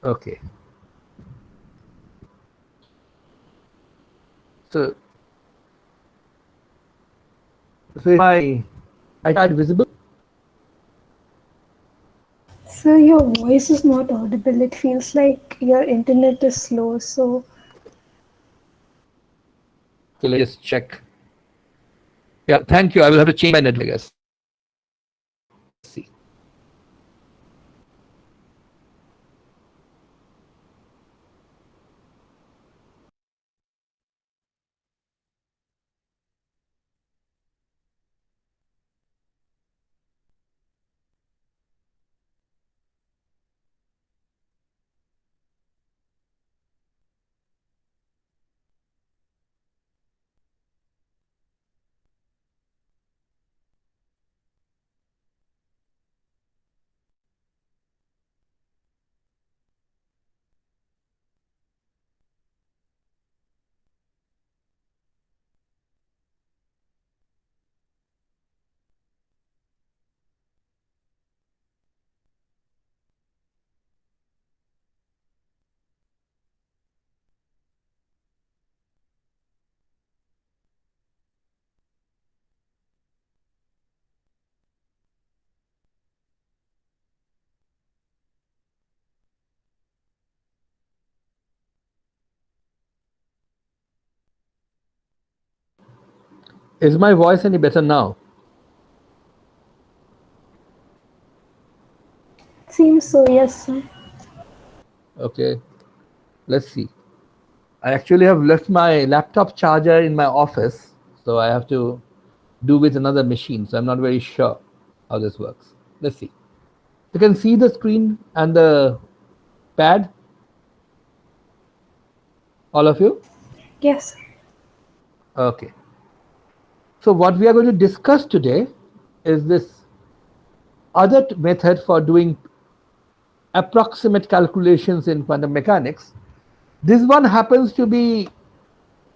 Okay. So, so is my iCard visible? So your voice is not audible. It feels like your internet is slow. So Okay, let's just check. Yeah, thank you. I will have to change my network, I guess. Let's see. Is my voice any better now? seems so. Yes, sir. Okay, let's see. I actually have left my laptop charger in my office, so I have to do with another machine. So I'm not very sure how this works. Let's see. You can see the screen and the pad, all of you? Yes. Okay. So what we are going to discuss today is this other method for doing approximate calculations in quantum mechanics. This one happens to be,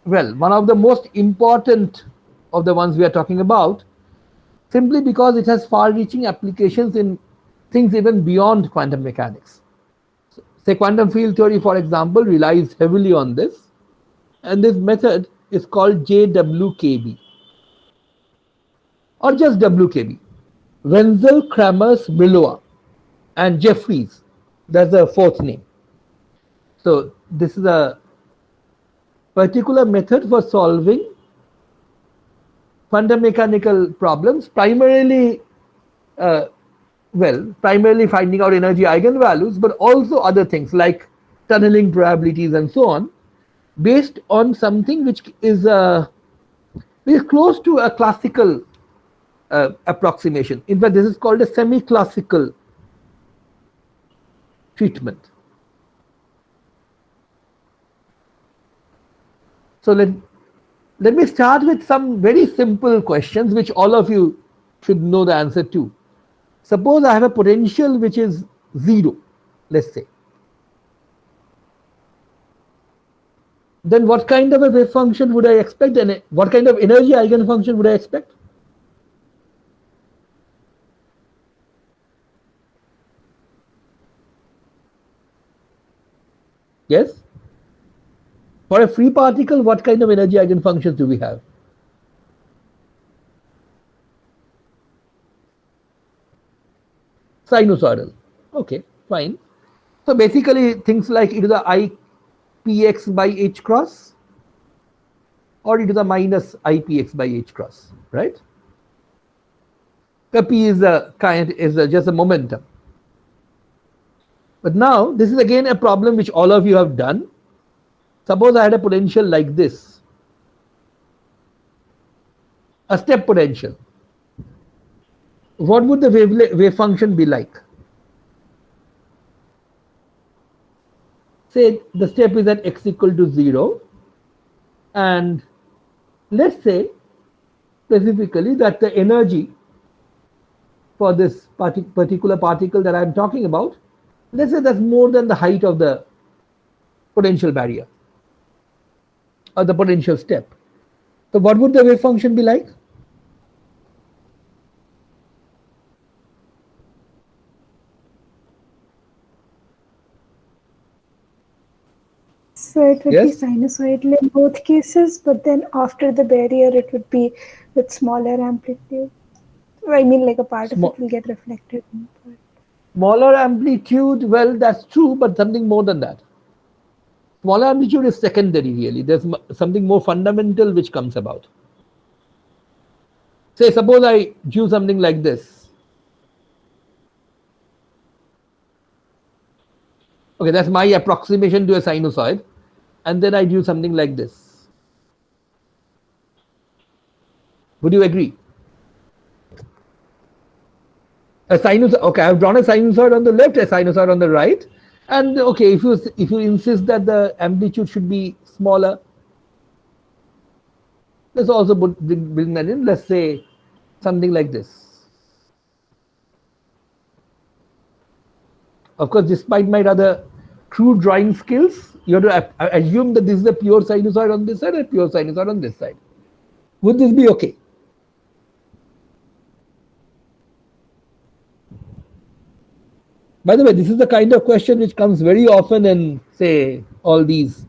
well, one of the most important of the ones we are talking about, simply because it has far reaching applications in things even beyond quantum mechanics. Say, quantum field theory, for example, relies heavily on this, and this method is called JWKB or just WKB. Wenzel, Kramers, Brillouin, and Jeffries. That's the fourth name. So this is a particular method for solving quantum mechanical problems, primarily, uh, primarily finding out energy eigenvalues, but also other things like tunneling probabilities and so on, based on something which is close to a classical approximation. In fact, this is called a semi-classical treatment. So let me start with some very simple questions which all of you should know the answer to. Suppose I have a potential which is 0, let's say. Then what kind of a wave function would I expect, and what kind of energy eigenfunction would I expect? Yes? For a free particle, what kind of energy eigenfunctions do we have? Sinusoidal. Okay, fine. So basically things like e to the I px by h cross or e to the minus I px by h cross, right? The p is just a momentum. But now this is again a problem which all of you have done. Suppose I had a potential like this, a step potential. What would the wave function be like? Say the step is at x equal to 0, and let's say specifically that the energy for this particular particle that I'm talking about, let's say that's more than the height of the potential barrier or the potential step. So what would the wave function be like? So it would be Yes? sinusoidal in both cases, but then after the barrier, it would be with smaller amplitude. I mean, like a part of it Small, will get reflected in part. smaller amplitude, well, that's true, but something more than that. Smaller amplitude is secondary, really. There's something more fundamental which comes about. Say, suppose I do something like this. Okay, that's my approximation to a sinusoid. And then I do something like this. Would you agree? A sinusoid, okay, I've drawn a sinusoid on the left, a sinusoid on the right. And okay, if you insist that the amplitude should be smaller, let's also bring that in. Let's say something like this. Of course, despite my rather crude drawing skills, you have to assume that this is a pure sinusoid on this side and pure sinusoid on this side. Would this be okay? By the way, this is the kind of question which comes very often in, say, all these,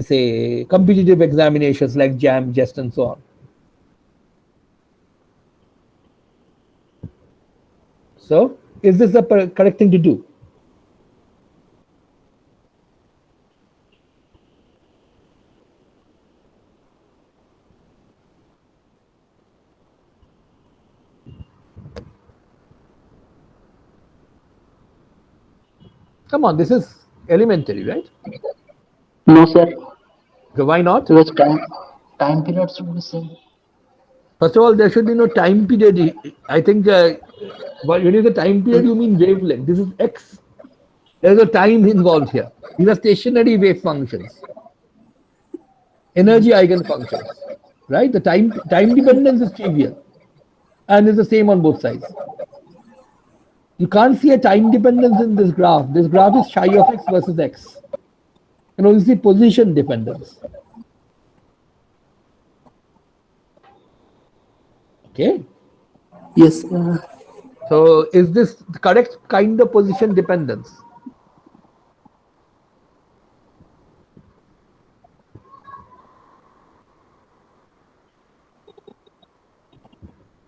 say, competitive examinations like JAM, JEST, and so on. So, is this the correct thing to do? Come on, this is elementary, right? No, sir. Okay, why not? Because time period should be same. First of all, there should be no time period. I think when you say time period, you mean wavelength. This is x. There is a time involved here. These are stationary wave functions, energy eigenfunctions, right? The time dependence is trivial, and it's the same on both sides. You can't see a time dependence in this graph. This graph is psi of x versus x. You can only see position dependence. Okay. Yes. So is this the correct kind of position dependence?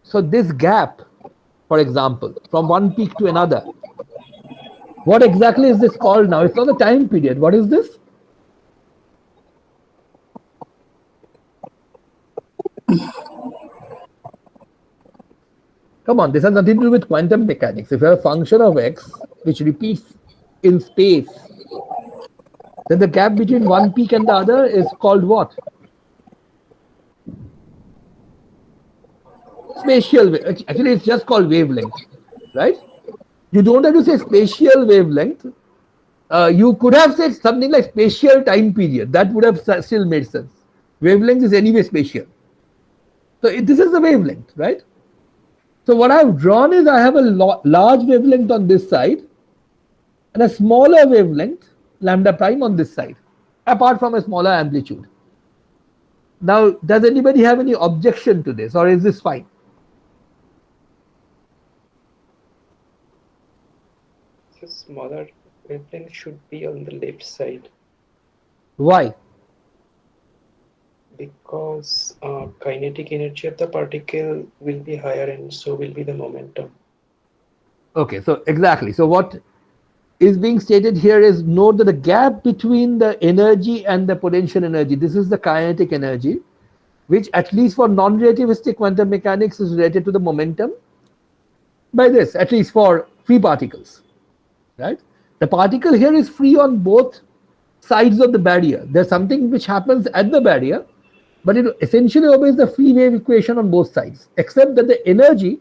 So this gap, for example, from one peak to another, what exactly is this called now? It's not the time period. What is this? Come on, this has nothing to do with quantum mechanics. If you have a function of x which repeats in space, then the gap between one peak and the other is called what? Spatial. Actually, it's just called wavelength, right? You don't have to say spatial wavelength. You could have said something like spatial time period. That would have still made sense. Wavelength is anyway spatial. So this is the wavelength, right? So what I've drawn is I have a large wavelength on this side and a smaller wavelength, lambda prime, on this side, apart from a smaller amplitude. Now, does anybody have any objection to this, or is this fine? So smaller wavelength should be on the left side. Why? Because kinetic energy of the particle will be higher and so will be the momentum. Okay, so exactly. So what is being stated here is, note that the gap between the energy and the potential energy, this is the kinetic energy, which at least for non-relativistic quantum mechanics is related to the momentum by this, at least for free particles, right? The particle here is free on both sides of the barrier. There's something which happens at the barrier, but it essentially obeys the free wave equation on both sides, except that the energy,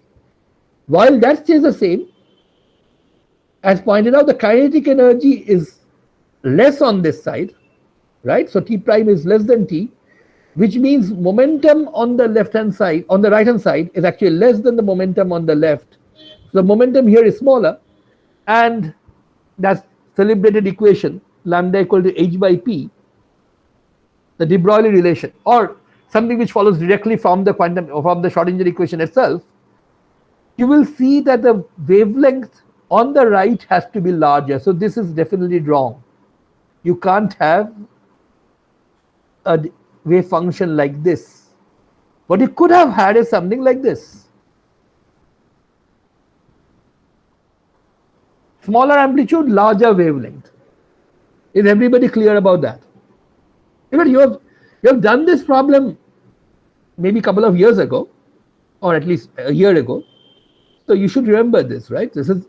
while that stays the same, as pointed out, the kinetic energy is less on this side, right? So T prime is less than T, which means momentum on the left hand side, on the right hand side, is actually less than the momentum on the left. So the momentum here is smaller, and that's celebrated equation, lambda equal to h by p, the de Broglie relation, or something which follows directly from the Schrodinger equation itself. You will see that the wavelength on the right has to be larger. So this is definitely wrong. You can't have a wave function like this. What you could have had is something like this. Smaller amplitude, larger wavelength. Is everybody clear about that? Even you have done this problem maybe a couple of years ago, or at least a year ago. So you should remember this, right? This is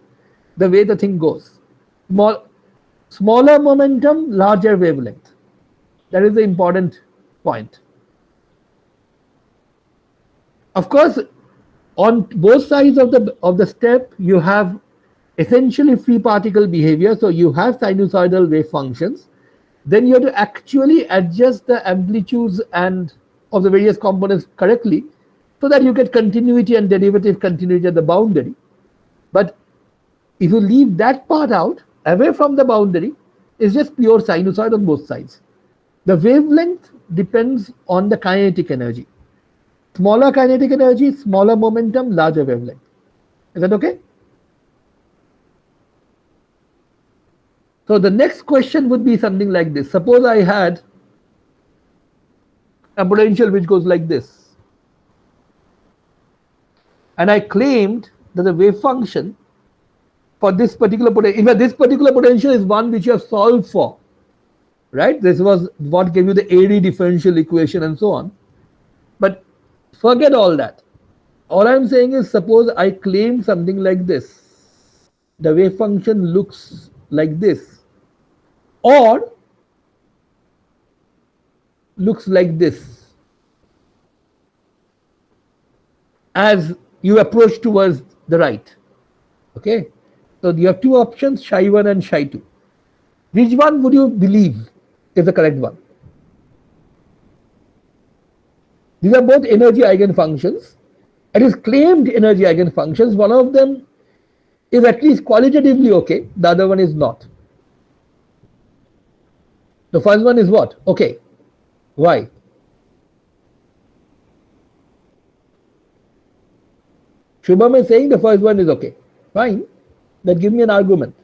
the way the thing goes. Smaller momentum, larger wavelength. That is the important point. Of course, on both sides of the step, you have essentially free particle behavior. So you have sinusoidal wave functions. Then you have to actually adjust the amplitudes and of the various components correctly, so that you get continuity and derivative continuity at the boundary. But if you leave that part out, away from the boundary, it's just pure sinusoid on both sides. The wavelength depends on the kinetic energy. Smaller kinetic energy, smaller momentum, larger wavelength. Is that okay? So the next question would be something like this. Suppose I had a potential which goes like this, and I claimed that the wave function for this particular potential, if this particular potential is one which you have solved for, right? This was what gave you the Airy differential equation and so on. But forget all that. All I'm saying is, suppose I claim something like this. The wave function looks like this, or looks like this as you approach towards the right. Okay, so you have two options, Psi1 and Psi2. Which one would you believe is the correct one? These are both energy eigenfunctions. It is claimed energy eigenfunctions. One of them is at least qualitatively okay, the other one is not. The first one is what? Okay. Why? Shubham is saying the first one is okay. Fine. Then give me an argument.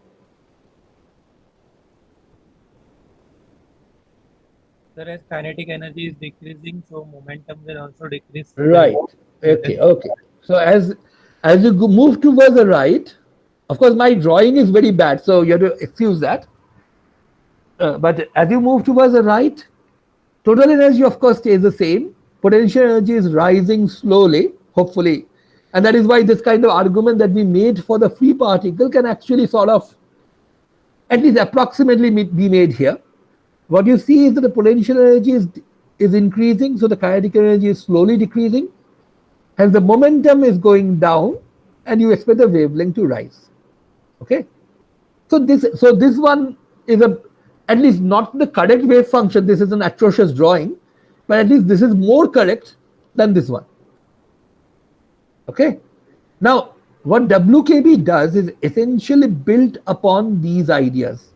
As kinetic energy is decreasing, so momentum will also decrease. Right. Okay. Okay. So as you move towards the right, of course my drawing is very bad, so you have to excuse that. But as you move towards the right, total energy of course stays the same. Potential energy is rising slowly, hopefully. And that is why this kind of argument that we made for the free particle can actually sort of at least approximately be made here. What you see is that the potential energy is increasing, so the kinetic energy is slowly decreasing. Hence the momentum is going down, and you expect the wavelength to rise. Okay. So this one is at least not the correct wave function. This is an atrocious drawing, but at least this is more correct than this one. Okay. Now, what Wkb does is essentially built upon these ideas.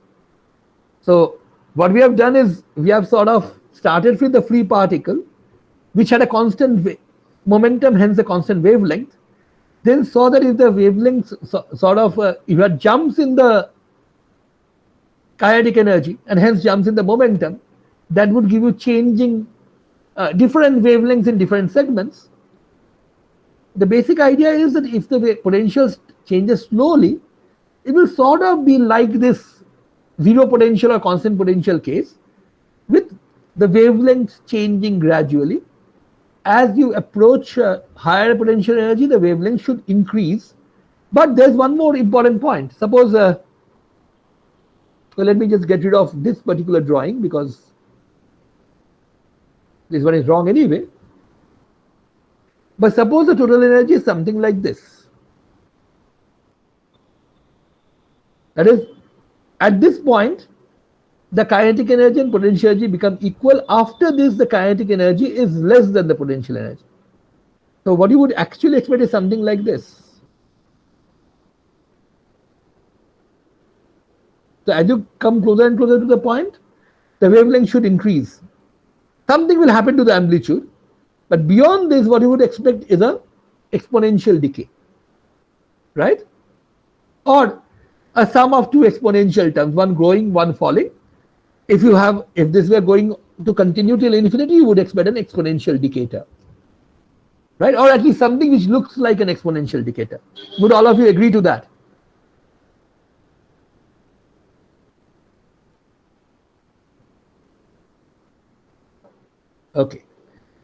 So what we have done is we have sort of started with the free particle, which had a constant momentum, hence a constant wavelength. Then saw that if the wavelength if you had jumps in the kinetic energy and hence jumps in the momentum, that would give you changing different wavelengths in different segments. The basic idea is that if the potential changes slowly, it will sort of be like this zero potential or constant potential case, with the wavelength changing gradually. As you approach higher potential energy, the wavelength should increase. But there's one more important point. Suppose, well, let me just get rid of this particular drawing because this one is wrong anyway. But suppose the total energy is something like this. That is, at this point, the kinetic energy and potential energy become equal. After this, the kinetic energy is less than the potential energy. So what you would actually expect is something like this. So as you come closer and closer to the point, the wavelength should increase. Something will happen to the amplitude. But beyond this, what you would expect is a exponential decay, right? Or a sum of two exponential terms, one growing, one falling. if this were going to continue till infinity, you would expect an exponential decay term, right? Or at least something which looks like an exponential decay term. Would all of you agree to that? Okay.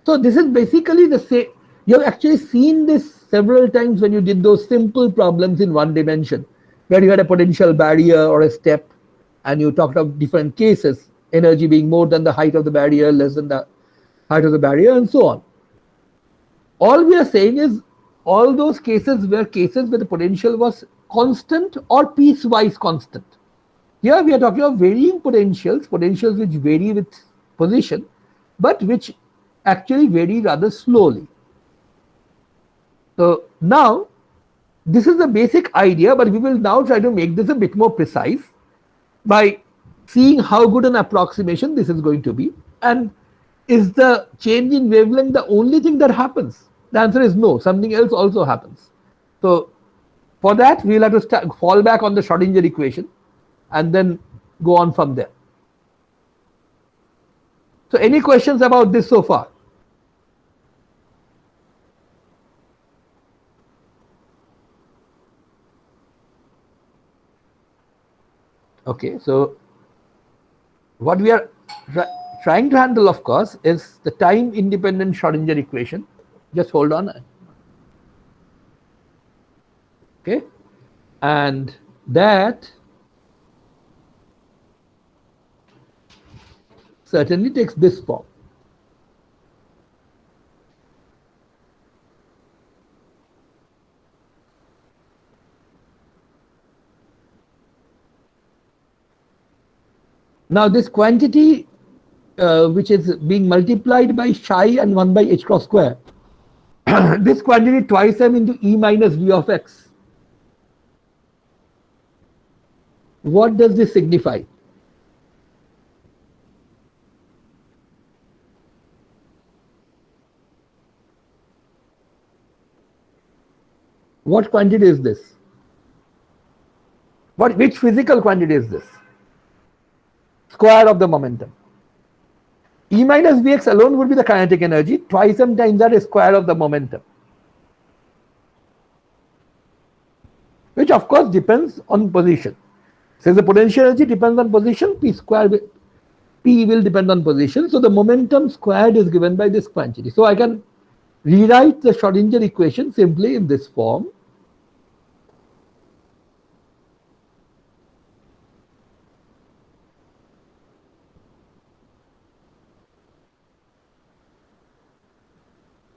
So this is basically the same. You have actually seen this several times when you did those simple problems in one dimension, where you had a potential barrier or a step, and you talked of different cases, energy being more than the height of the barrier, less than the height of the barrier, and so on. All we are saying is all those cases were cases where the potential was constant or piecewise constant. Here we are talking of varying potentials, potentials which vary with position, but which actually vary rather slowly. So now this is the basic idea, but we will now try to make this a bit more precise by seeing how good an approximation this is going to be, and is the change in wavelength the only thing that happens? The answer is no, something else also happens. So for that we will have to fall back on the Schrodinger equation and then go on from there. So any questions about this so far? Okay, so what we are trying to handle, of course, is the time independent Schrodinger equation. Just hold on. Okay, and that certainly takes this form. Now this quantity which is being multiplied by psi and 1 by h cross square, this quantity twice m into e minus v of x. What does this signify? What quantity is this? Which physical quantity is this? Square of the momentum. E minus Vx alone would be the kinetic energy, twice m times that is square of the momentum, which of course depends on position. Since the potential energy depends on position, P will depend on position. So the momentum squared is given by this quantity. So I can rewrite the Schrodinger equation simply in this form.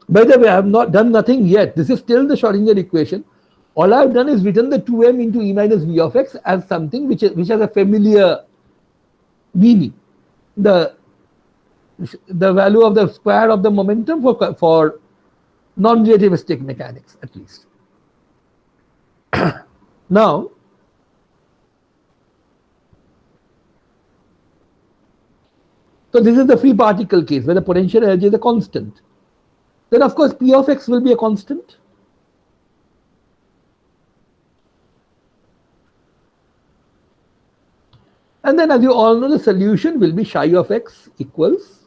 By the way, I have not done nothing yet. This is still the Schrodinger equation. All I have done is written the 2m into e minus v of x as something which has a familiar meaning. The value of the square of the momentum for non-relativistic mechanics, at least. Now, so this is the free particle case where the potential energy is a constant. Then of course P of x will be a constant. And then, as you all know, the solution will be psi of x equals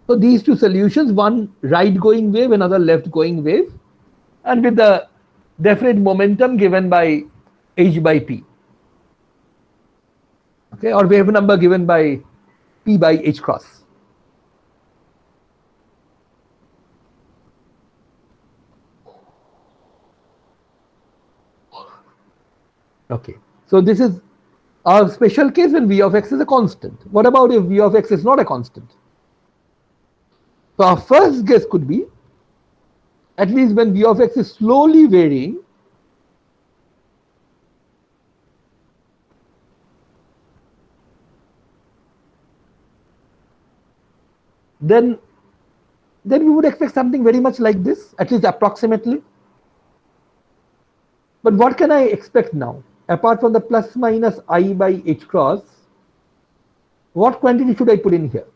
so these two solutions, one right going wave, another left going wave, and with the definite momentum given by h by p. Okay, or wave number given by p by h cross. Okay, so this is our special case when v of x is a constant. What about if v of x is not a constant? So our first guess could be, at least when v of x is slowly varying, then we would expect something very much like this, at least approximately. But what can I expect now? Apart from the plus minus I by h cross, what quantity should I put in here?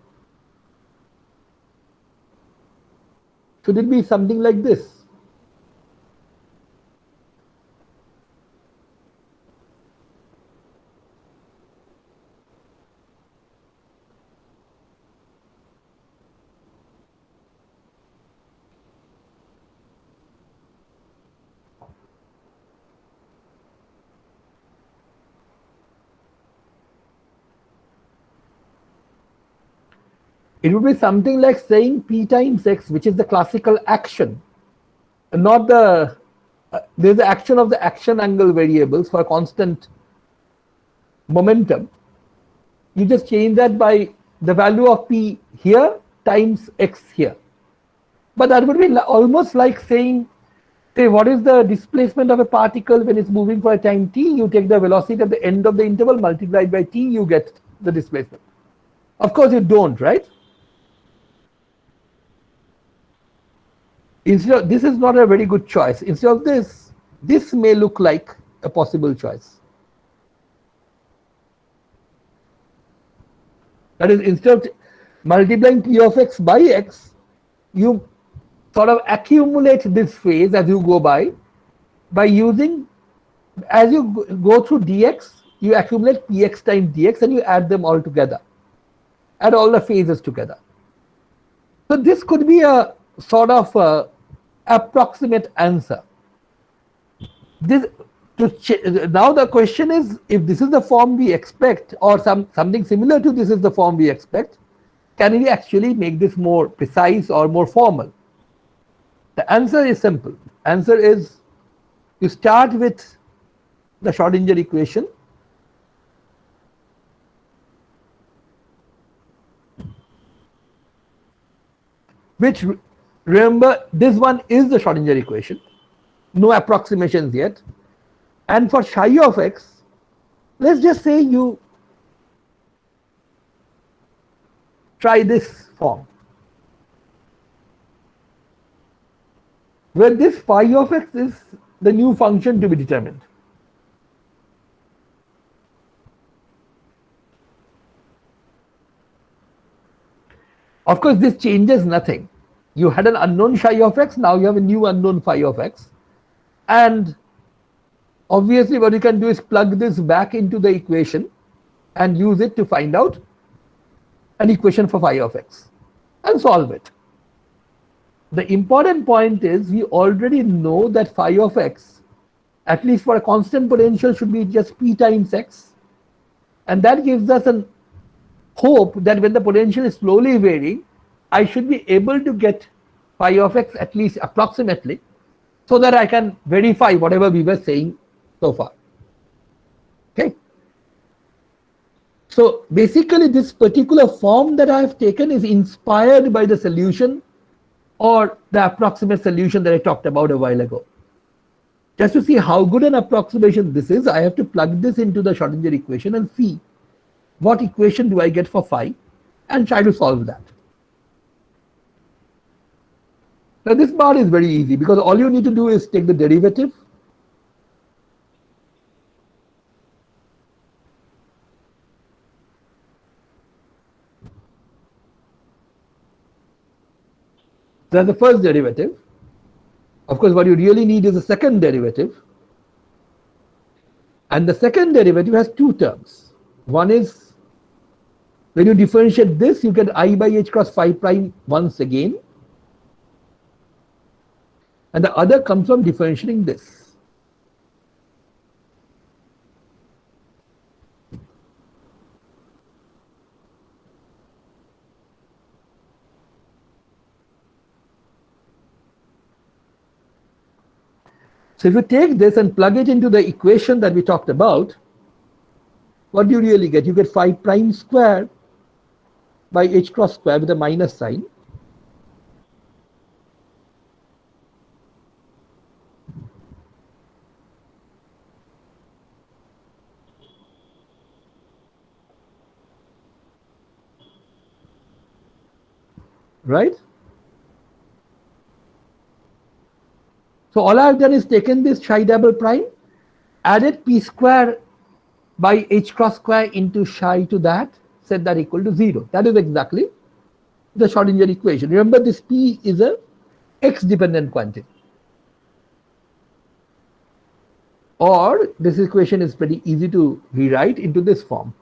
Should it be something like this? It would be something like saying p times x, which is the classical action, not the there's the action of the action angle variables for constant momentum. You just change that by the value of p here times x here. But that would be almost like saying, say, what is the displacement of a particle when it's moving for a time t? You take the velocity at the end of the interval multiplied by t, you get the displacement. Of course, you don't, right? Instead of, this is not a very good choice. Instead of this may look like a possible choice. That is, instead of multiplying p of x by x, you sort of accumulate this phase as you go by using, as you go through dx, you accumulate px times dx and you add them all together, add all the phases together. So this could be a sort of approximate answer. This now the question is, if this is the form we expect, or something similar to this is the form we expect, can we actually make this more precise or more formal? The answer is simple. Answer is, you start with the Schrodinger equation, which, remember, this one is the Schrodinger equation, no approximations yet. And for psi of x, let's just say you try this form, where this phi of x is the new function to be determined. Of course, this changes nothing. You had an unknown psi of x, now you have a new unknown phi of x. And obviously, what you can do is plug this back into the equation and use it to find out an equation for phi of x and solve it. The important point is, we already know that phi of x, at least for a constant potential, should be just p times x. And that gives us an hope that when the potential is slowly varying, I should be able to get phi of x at least approximately, so that I can verify whatever we were saying so far. Okay. So basically, this particular form that I have taken is inspired by the solution or the approximate solution that I talked about a while ago. Just to see how good an approximation this is, I have to plug this into the Schrodinger equation and see what equation do I get for phi and try to solve that. Now this part is very easy, because all you need to do is take the derivative, that's the first derivative. Of course, what you really need is a second derivative, and the second derivative has two terms. One is, when you differentiate this, you get I by h cross phi prime once again, and the other comes from differentiating this. So if you take this and plug it into the equation that we talked about, what do you really get? You get phi prime square by h cross square with a minus sign, right? So all I have done is taken this psi double prime, added p square by h cross square into psi to that, set that equal to 0. That is exactly the Schrodinger equation. Remember, this p is a x dependent quantity. Or this equation is pretty easy to rewrite into this form.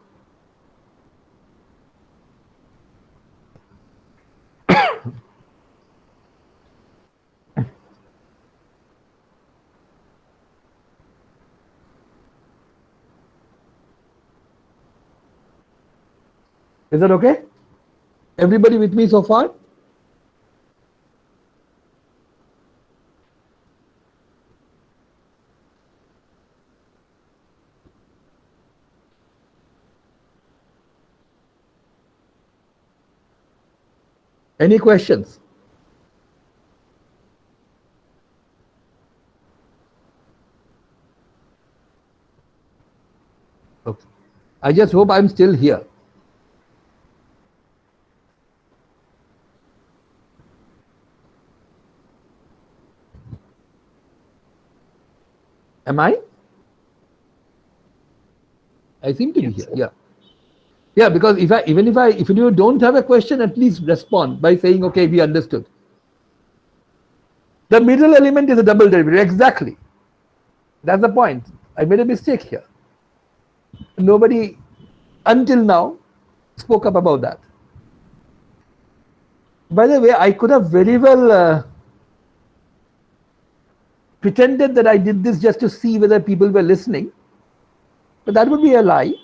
Is that okay? Everybody with me so far? Any questions? Okay. I just hope I'm still here. Am I? I seem to be here. Yeah. Yeah, because if you don't have a question, at least respond by saying, okay, we understood. The middle element is a double derivative. Exactly. That's the point. I made a mistake here. Nobody until now spoke up about that. By the way, I could have very well pretended that I did this just to see whether people were listening, but that would be a lie.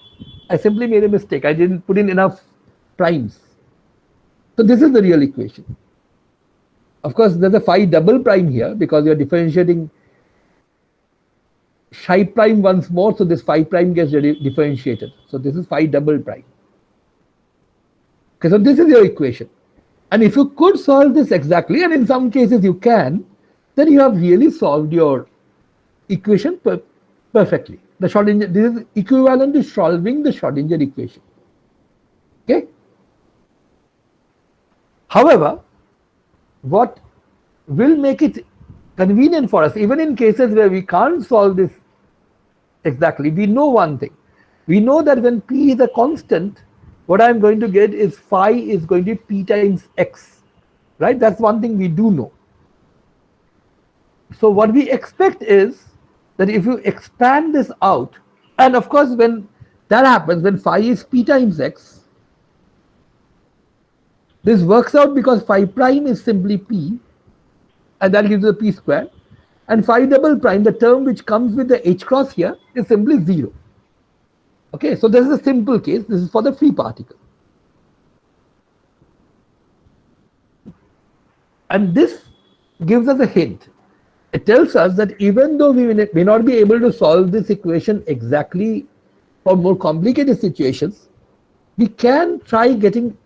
I simply made a mistake. I didn't put in enough primes. So this is the real equation. Of course, there's a phi double prime here because you're differentiating psi prime once more, so this phi prime gets differentiated. So this is phi double prime. Okay, so this is your equation. And if you could solve this exactly, and in some cases you can, then you have really solved your equation perfectly. The Schrodinger, this is equivalent to solving the Schrodinger equation. Okay. However, what will make it convenient for us, even in cases where we can't solve this exactly, we know one thing. We know that when p is a constant, what I'm going to get is phi is going to be p times x, right? That's one thing we do know. So what we expect is that if you expand this out, and of course when that happens, when phi is p times x, this works out because phi prime is simply p, and that gives you p square, and phi double prime, the term which comes with the h cross here, is simply 0. Okay, so this is a simple case. This is for the free particle. And this gives us a hint. It tells us that even though we may not be able to solve this equation exactly for more complicated situations, we can try getting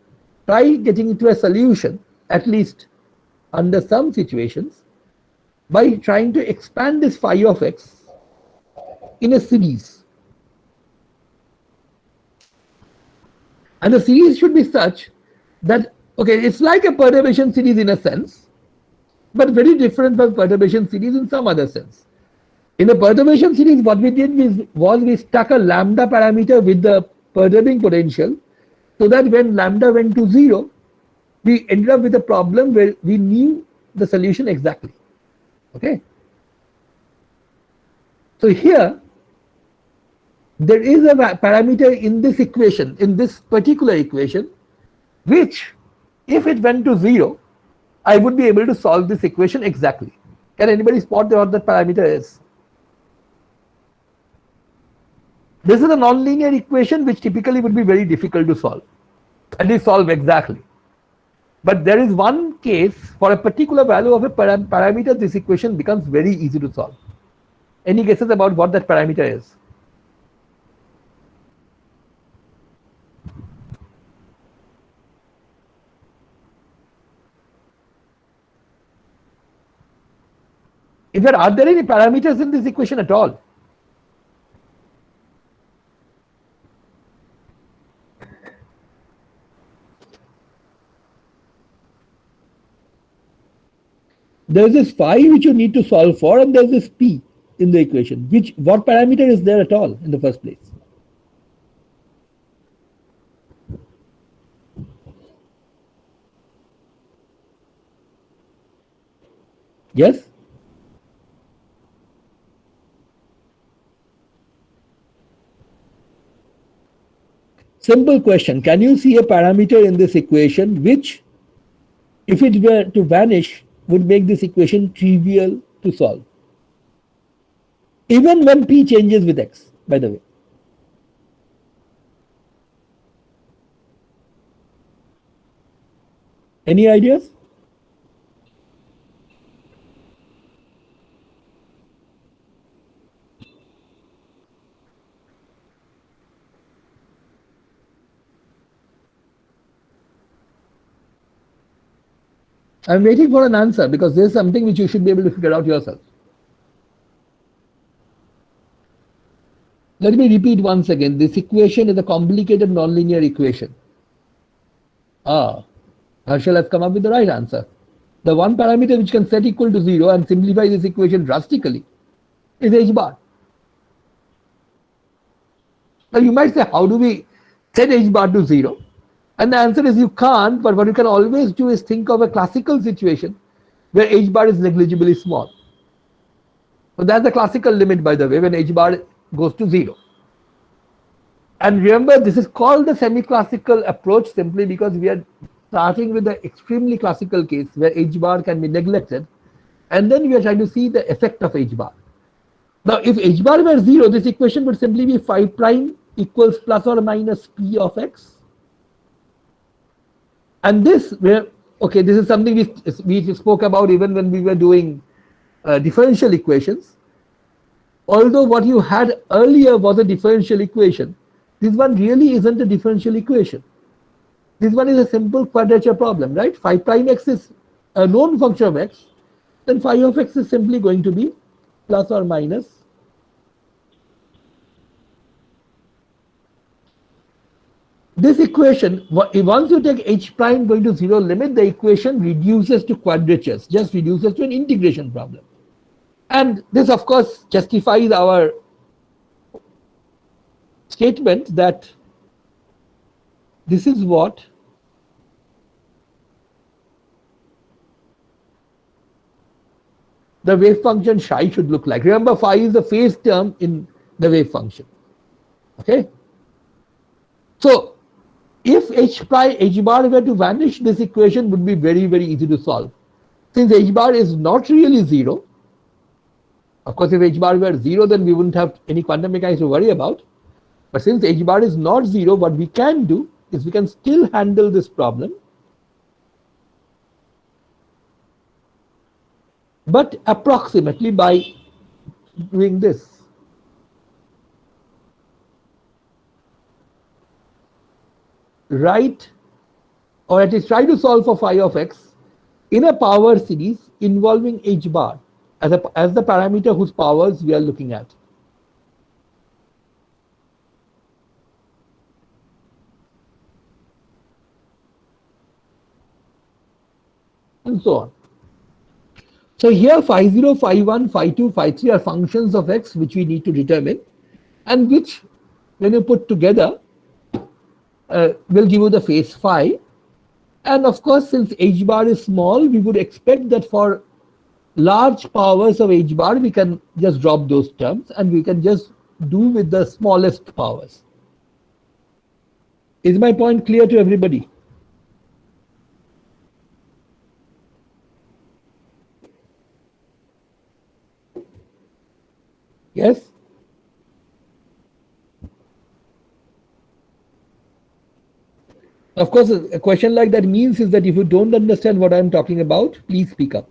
into a solution, at least under some situations, by trying to expand this phi of x in a series. And the series should be such that, okay, it's like a perturbation series in a sense, but very different from perturbation series in some other sense. In a perturbation series, what we did was we stuck a lambda parameter with the perturbing potential, so that when lambda went to 0, we ended up with a problem where we knew the solution exactly. Okay. So here, there is a parameter in this equation, in this particular equation, which if it went to 0, I would be able to solve this equation exactly. Can anybody spot what that parameter is? This is a nonlinear equation which typically would be very difficult to solve, at least solve exactly. But there is one case for a particular value of a parameter, this equation becomes very easy to solve. Any guesses about what that parameter is? In fact, are there any parameters in this equation at all? There's this phi which you need to solve for, and there's this p in the equation. What parameter is there at all in the first place? Yes? Simple question. Can you see a parameter in this equation which, if it were to vanish, would make this equation trivial to solve? Even when p changes with x, by the way. Any ideas? I'm waiting for an answer because there's something which you should be able to figure out yourself. Let me repeat once again. This equation is a complicated nonlinear equation. Herschel has come up with the right answer. The one parameter which can set equal to 0 and simplify this equation drastically is h bar. Now you might say, how do we set h bar to 0? And the answer is you can't, but what you can always do is think of a classical situation where h bar is negligibly small. So that's the classical limit, by the way, when h bar goes to 0. And remember, this is called the semi-classical approach simply because we are starting with the extremely classical case where h bar can be neglected, and then we are trying to see the effect of h bar. Now, if h bar were 0, this equation would simply be phi prime equals plus or minus p of x. And this, okay, this is something we spoke about even when we were doing differential equations. Although what you had earlier was a differential equation, this one really isn't a differential equation. This one is a simple quadrature problem, right? Phi prime x is a known function of x, then phi of x is simply going to be plus or minus this equation. Once you take h prime going to 0 limit, the equation reduces to quadratures, just reduces to an integration problem. And this, of course, justifies our statement that this is what the wave function psi should look like. Remember, phi is the phase term in the wave function. Okay. So, if h bar were to vanish, this equation would be very, very easy to solve. Since h bar is not really 0, of course, if h bar were 0, then we wouldn't have any quantum mechanics to worry about. But since h bar is not 0, what we can do is we can still handle this problem, but approximately by doing this. Write, or at least try to solve for phi of x in a power series involving h bar as the parameter whose powers we are looking at. And so on. So here phi 0, phi 1, phi 2, phi 3 are functions of x which we need to determine, and which, when you put together, will give you the phase phi. And of course, since h bar is small, we would expect that for large powers of h bar, we can just drop those terms and we can just do with the smallest powers. Is my point clear to everybody? Yes? Of course, a question like that means is that if you don't understand what I'm talking about, please speak up.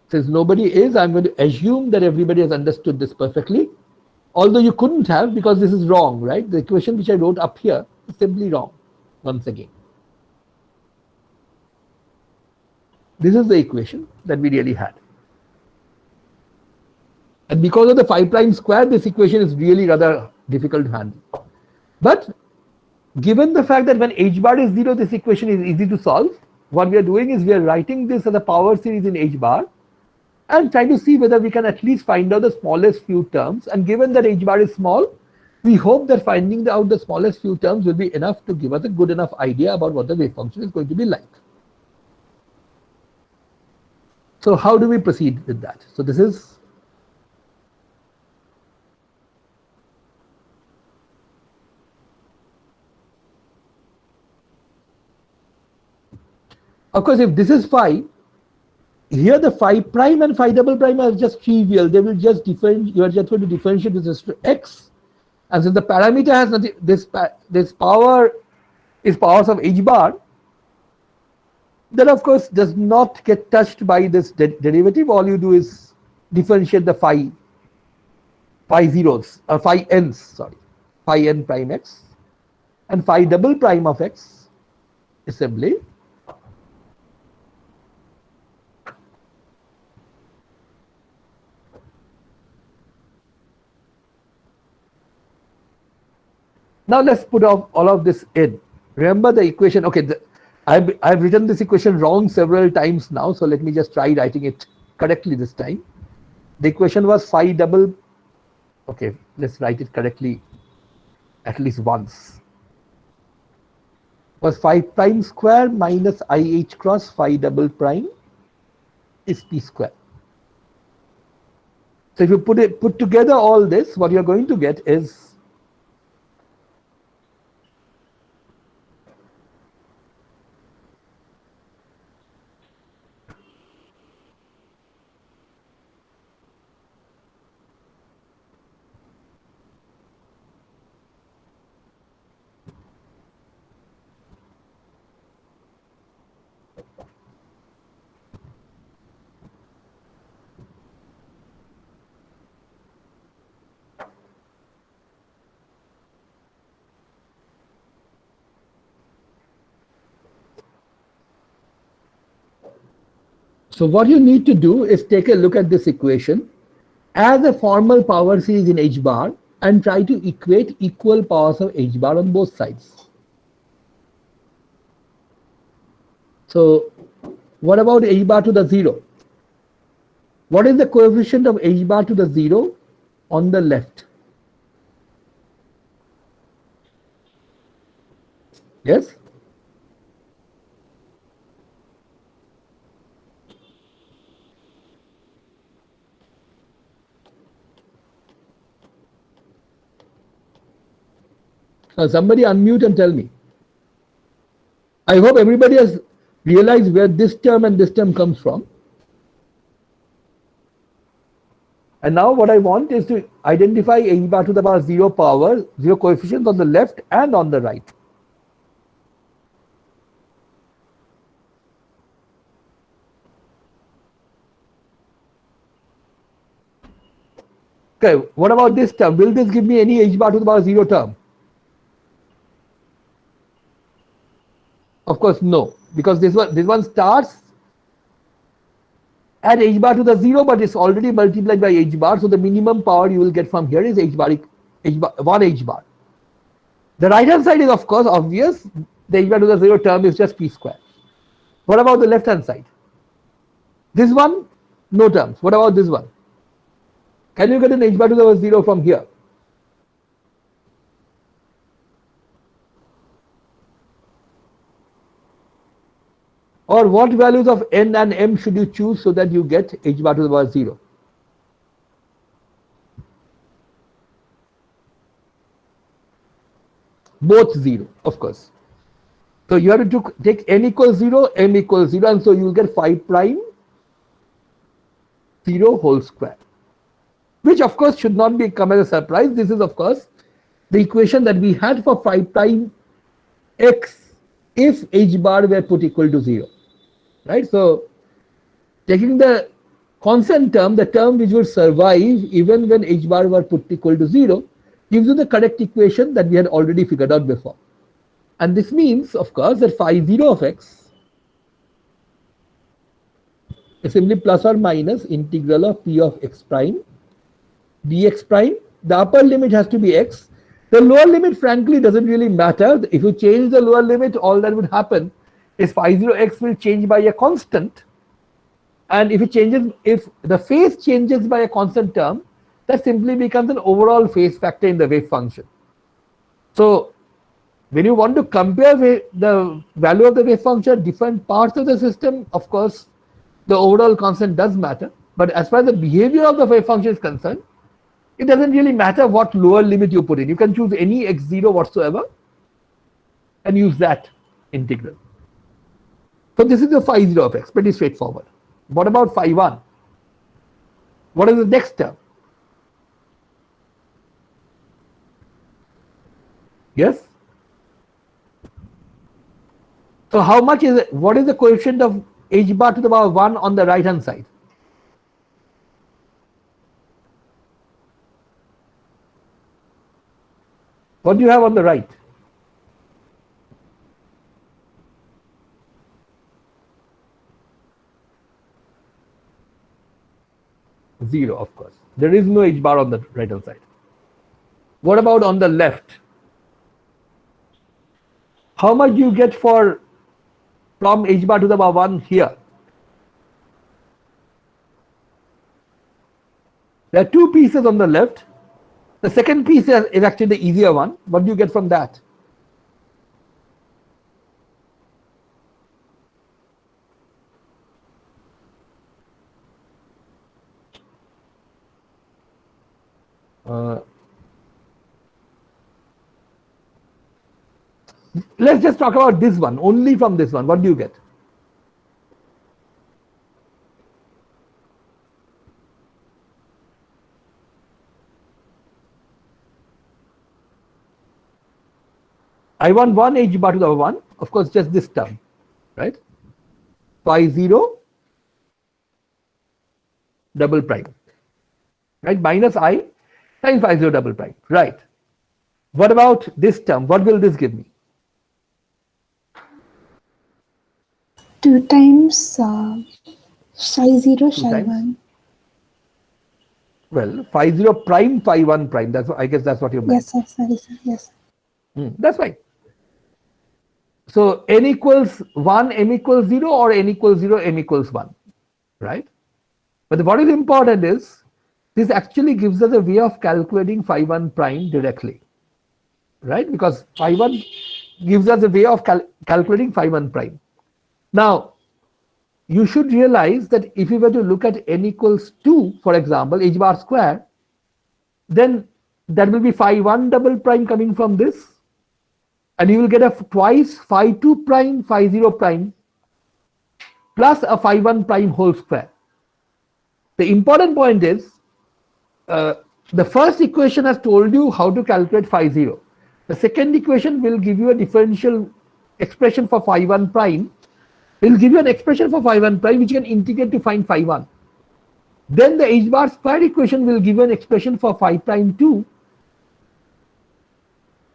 Since nobody is, I'm going to assume that everybody has understood this perfectly. Although you couldn't have, because this is wrong, right? The equation which I wrote up here is simply wrong, once again. This is the equation that we really had. And because of the phi prime square, this equation is really rather difficult to handle. But given the fact that when h bar is 0, this equation is easy to solve, what we are doing is we are writing this as a power series in h bar and trying to see whether we can at least find out the smallest few terms. And given that h bar is small, we hope that finding out the smallest few terms will be enough to give us a good enough idea about what the wave function is going to be like. So how do we proceed with that? So this is of course, if this is phi, here the phi prime and phi double prime are just trivial. They will just differentiate. You are just going to differentiate with respect to x, And since the parameter has nothing, this power is powers of h bar, that of course does not get touched by this derivative. All you do is differentiate the phi zeros or phi n's, sorry, phi n prime x and phi double prime of x is simply now let's put all of this in. Remember the equation, okay, I've written this equation wrong several times now, so let me just try writing it correctly this time. The equation was phi double, okay, let's write it correctly at least once. Was phi prime square minus IH cross phi double prime is p square. So if you put together all this, what you're going to get is so what you need to do is take a look at this equation as a formal power series in h bar and try to equate equal powers of h bar on both sides. So what about h bar to the 0? What is the coefficient of h bar to the 0 on the left? Yes? Now somebody unmute and tell me. I hope everybody has realized where this term and this term comes from. And now what I want is to identify h bar to the power 0 power, 0 coefficients on the left and on the right. Okay, what about this term? Will this give me any h bar to the power 0 term? Of course, no, because this one starts at h bar to the 0, but it's already multiplied by h bar. So the minimum power you will get from here is h bar 1 h bar. The right hand side is of course obvious. The h bar to the 0 term is just p square. What about the left hand side? This one, no terms. What about this one? Can you get an h bar to the 0 from here? Or what values of n and m should you choose so that you get h bar to the power 0? Both 0, of course. So you have to take n equals 0, m equals 0, and so you will get phi prime 0 whole square, which of course should not be come as a surprise. This is of course the equation that we had for phi prime x if h bar were put equal to 0. Right, so taking the constant term, the term which would survive even when h bar were put equal to 0, gives you the correct equation that we had already figured out before. And this means, of course, that phi 0 of x is simply plus or minus integral of p of x prime dx prime. The upper limit has to be x. The lower limit, frankly, doesn't really matter. If you change the lower limit, all that would happen is phi 0x will change by a constant, and if the phase changes by a constant term, that simply becomes an overall phase factor in the wave function. So when you want to compare the value of the wave function, different parts of the system, of course the overall constant does matter, but as far as the behavior of the wave function is concerned, it doesn't really matter what lower limit you put in. You can choose any x0 whatsoever and use that integral. So this is the phi 0 of x, pretty straightforward. What about phi 1? What is the next term? Yes? So how much is it? What is the coefficient of h bar to the power 1 on the right hand side? What do you have on the right? Zero, of course. There is no h bar on the right hand side. What about on the left? How much do you get for from h bar to the power 1 here? There are two pieces on the left. The second piece is actually the easier one. What do you get from that? Let's just talk about this one, only from this one. What do you get? I want one h bar to the power 1, of course, just this term, right? Phi 0 double prime, right? Minus I times phi 0 double prime, right? What about this term? What will this give me? 2 times psi 0 Two psi times? 1. Well, phi 0 prime, phi 1 prime. That's what, I guess that's what you meant. Yes, sir. Sorry, sir. Yes. That's fine. So n equals 1, m equals 0, or n equals 0, m equals 1, right? But what is important is this actually gives us a way of calculating phi 1 prime directly, right? Because phi 1 gives us a way of calculating phi 1 prime. Now, you should realize that if you were to look at n equals 2, for example, h bar square, then that will be phi 1 double prime coming from this, and you will get a twice phi 2 prime, phi 0 prime, plus a phi 1 prime whole square. The important point is, the first equation has told you how to calculate phi 0. The second equation will give you a differential expression for phi 1 prime. It will give you an expression for phi 1 prime which you can integrate to find phi 1. Then the h bar square equation will give you an expression for phi prime 2,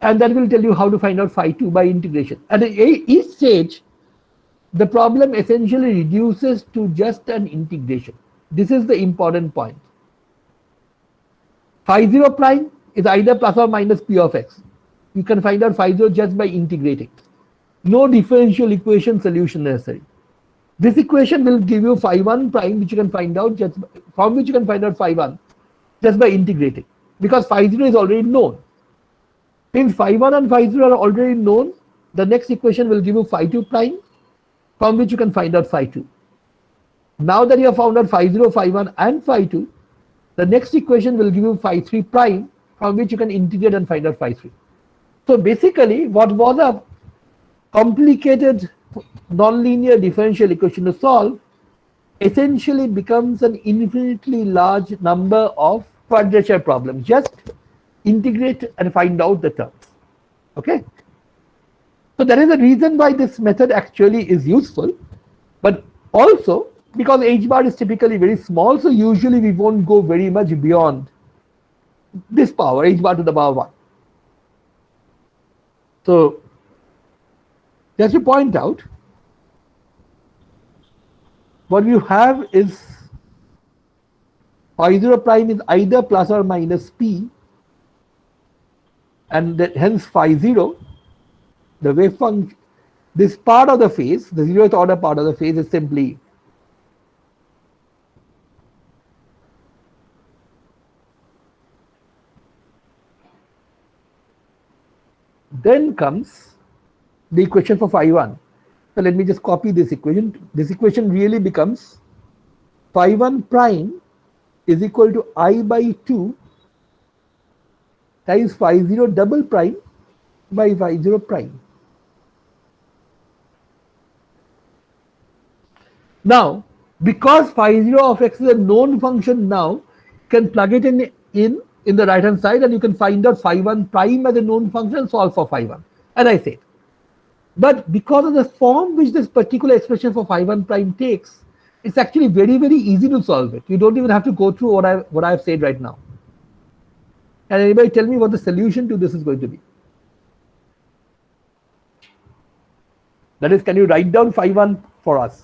and that will tell you how to find out phi 2 by integration. At each stage, the problem essentially reduces to just an integration. This is the important point. Phi 0 prime is either plus or minus p of x. You can find out phi 0 just by integrating. No differential equation solution necessary. This equation will give you phi 1 prime, which you can find out just from which you can find out phi 1 just by integrating, because phi 0 is already known. Since phi 1 and phi 0 are already known, the next equation will give you phi 2 prime, from which you can find out phi 2. Now that you have found out phi 0, phi 1 and phi 2, the next equation will give you phi 3 prime, from which you can integrate and find out phi 3. So basically, what was a complicated nonlinear differential equation to solve essentially becomes an infinitely large number of quadrature problems. Just integrate and find out the terms. Okay. So there is a reason why this method actually is useful, but also because h bar is typically very small, so usually we won't go very much beyond this power, h bar to the power 1. So just to point out, what you have is phi 0 prime is either plus or minus p, and hence phi 0, the wave function, this part of the phase, the 0th order part of the phase, is simply then comes the equation for phi 1. So let me just copy this equation. This equation really becomes phi 1 prime is equal to I by 2 times phi 0 double prime by phi 0 prime. Now, because phi 0 of x is a known function now, can plug it in in the right hand side, and you can find out phi 1 prime as a known function and solve for phi 1, as I said. But because of the form which this particular expression for phi 1 prime takes, it's actually very, very easy to solve it. You don't even have to go through what I've said right now. Can anybody tell me what the solution to this is going to be? That is, can you write down phi 1 for us?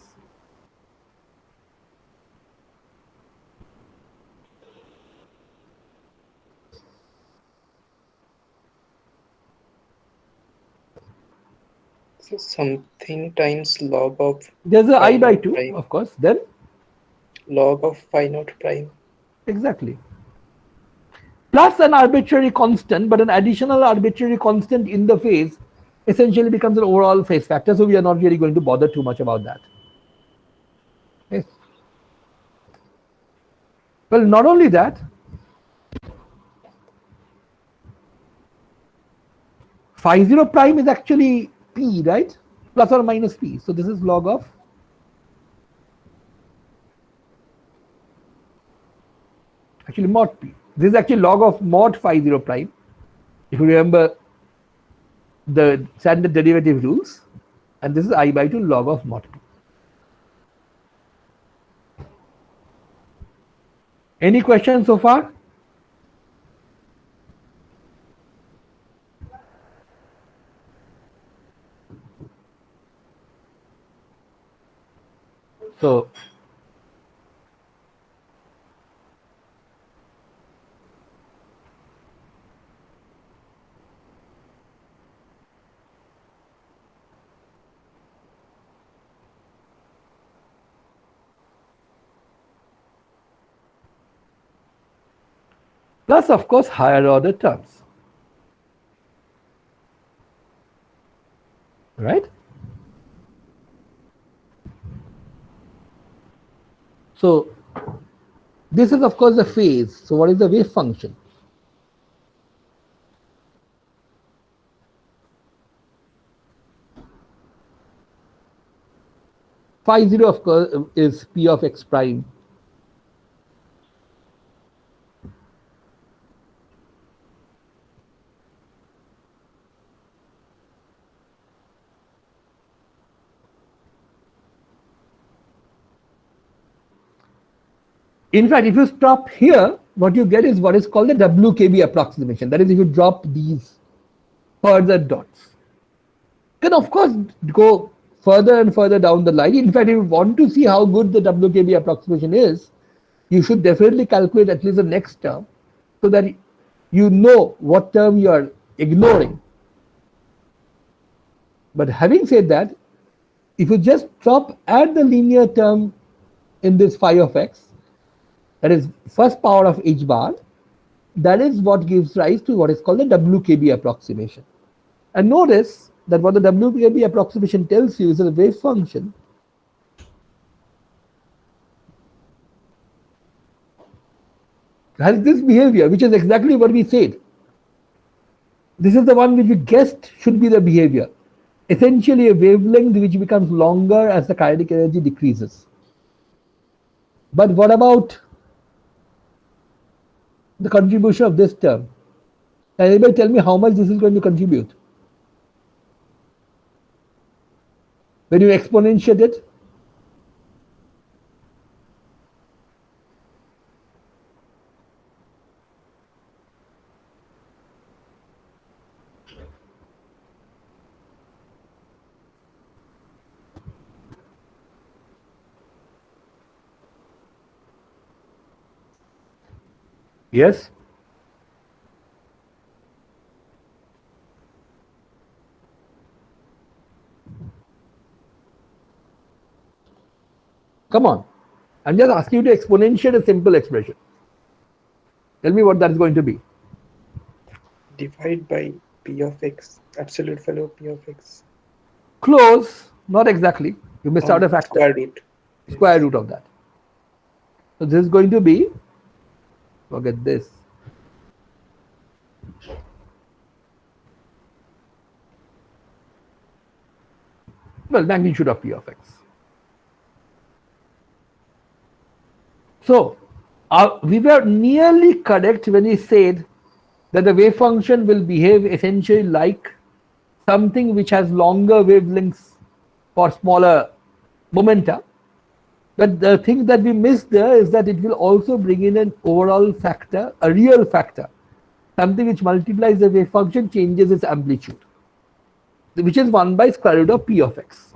So something times log of There's a phi I by naught 2, prime. of course, then Log of phi naught prime. exactly. Plus an arbitrary constant, but an additional arbitrary constant in the phase essentially becomes an overall phase factor, so we are not really going to bother too much about that. Okay. Well, not only that, phi 0 prime is actually p, right? Plus or minus p. So this is log of actually mod p. This is actually log of mod phi 0 prime. If you remember the standard derivative rules, and this is I by 2 log of mod p. Any questions so far? So plus of course higher order terms, right? So this is of course the phase. So what is the wave function? Phi 0 of course is p of x prime. In fact, if you stop here, what you get is what is called the Wkb approximation. That is, if you drop these further dots. You can of course go further and further down the line. In fact, if you want to see how good the Wkb approximation is, you should definitely calculate at least the next term so that you know what term you are ignoring. But having said that, if you just stop at the linear term in this phi of x, that is first power of h bar, that is what gives rise to what is called the Wkb approximation. And notice that what the Wkb approximation tells you is that the wave function has this behavior, which is exactly what we said. This is the one which we guessed should be the behavior. Essentially a wavelength which becomes longer as the kinetic energy decreases. But what about the contribution of this term? Can anybody tell me how much this is going to contribute? When you exponentiate it, yes? Come on. I'm just asking you to exponentiate a simple expression. Tell me what that is going to be. Divide by p of x, absolute value of p of x. Close, not exactly. You missed out a factor. Square root. Square root of that. So this is going to be, forget this. Well, magnitude of p of x. So We were nearly correct when we said that the wave function will behave essentially like something which has longer wavelengths for smaller momenta. But the thing that we missed there is that it will also bring in an overall factor, a real factor, something which multiplies the wave function, changes its amplitude, which is 1 by square root of p of x.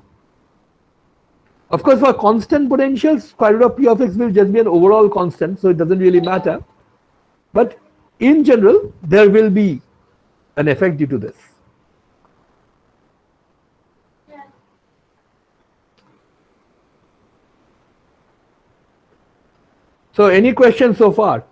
Of course, for constant potentials, square root of p of x will just be an overall constant, so it doesn't really matter. But in general, there will be an effect due to this. So, any questions so far?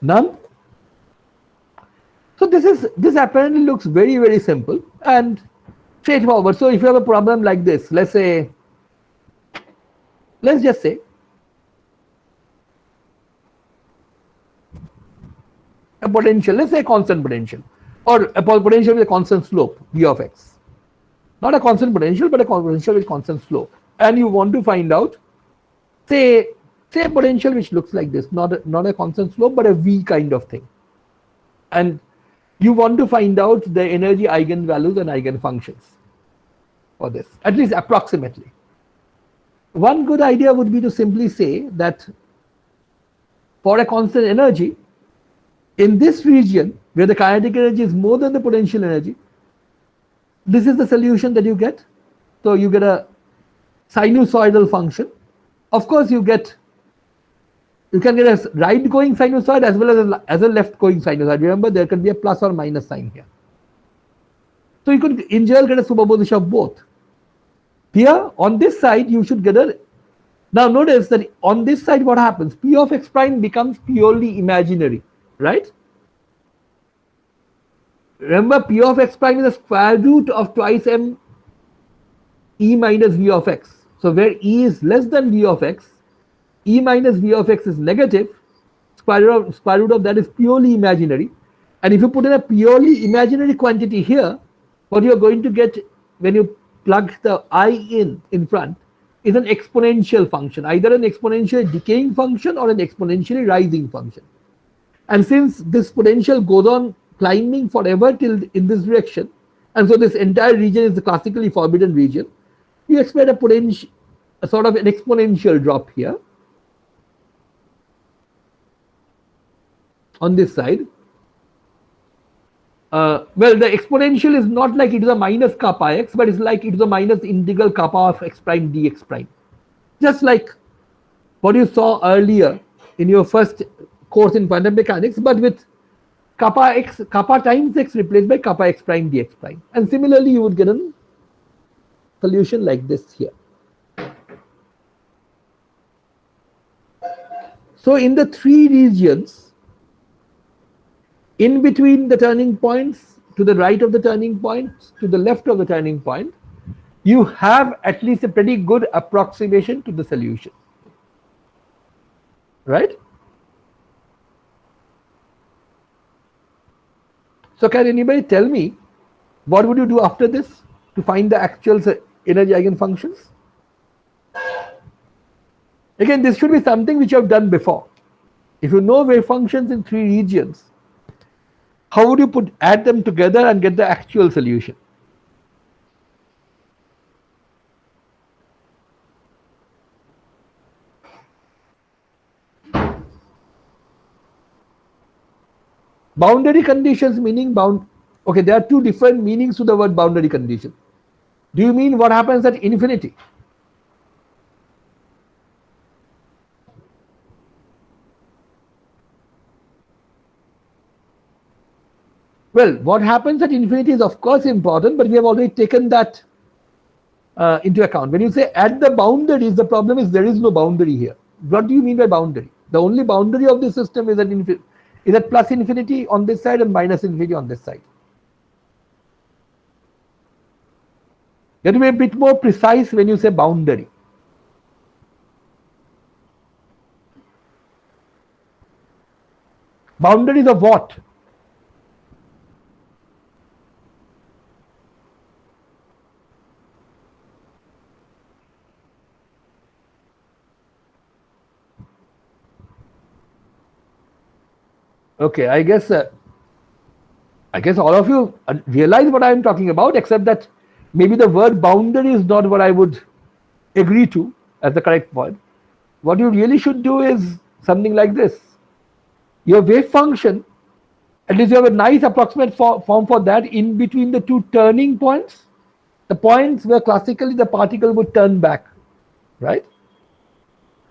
None? So this apparently looks very simple and straightforward. So if you have a problem like this, let's just say a potential, let's say a constant potential, or a potential with a constant slope v of x, not a constant potential but a potential with constant slope, and you want to find out say a potential which looks like this, not a constant slope but a v kind of thing, and you want to find out the energy eigenvalues and eigenfunctions for this, at least approximately. One good idea would be to simply say that for a constant energy, in this region where the kinetic energy is more than the potential energy, this is the solution that you get. So you get a sinusoidal function. Of course, you can get a right going sinusoid as well as a left going sinusoid. Remember, there can be a plus or minus sign here. So you could in general get a superposition of both. Here on this side you should get a, now notice that on this side what happens, p of x prime becomes purely imaginary, right? Remember, p of x prime is the square root of twice m e minus v of x. So where e is less than v of x, e minus v of x is negative, square root of that is purely imaginary. And if you put in a purely imaginary quantity here, what you are going to get when you plug the I in front is an exponential function, either an exponentially decaying function or an exponentially rising function. And since this potential goes on climbing forever till in this direction, and so this entire region is the classically forbidden region, you expect a sort of an exponential drop here on this side. Well, the exponential is not like it is a minus kappa x, but it's like it is a minus integral kappa of x prime dx prime. Just like what you saw earlier in your first course in quantum mechanics, but with kappa times x replaced by kappa x prime dx prime. And similarly, you would get a solution like this here. So in the three regions, in between the turning points, to the right of the turning point, to the left of the turning point, you have at least a pretty good approximation to the solution, right? So can anybody tell me what would you do after this to find the actual energy eigenfunctions? Again, this should be something which you have done before. If you know wave functions in three regions, how would you add them together and get the actual solution? Boundary conditions meaning okay, there are two different meanings to the word boundary condition. Do you mean what happens at infinity? Well, what happens at infinity is of course important, but we have already taken that into account. When you say at the boundaries, the problem is there is no boundary here. What do you mean by boundary? The only boundary of the system is at plus infinity on this side and minus infinity on this side. You have to be a bit more precise when you say boundary. Boundaries of what? Okay, I guess all of you realize what I am talking about, except that maybe the word boundary is not what I would agree to as the correct word. What you really should do is something like this. Your wave function, at least you have a nice approximate form for that in between the two turning points, the points where classically the particle would turn back, right?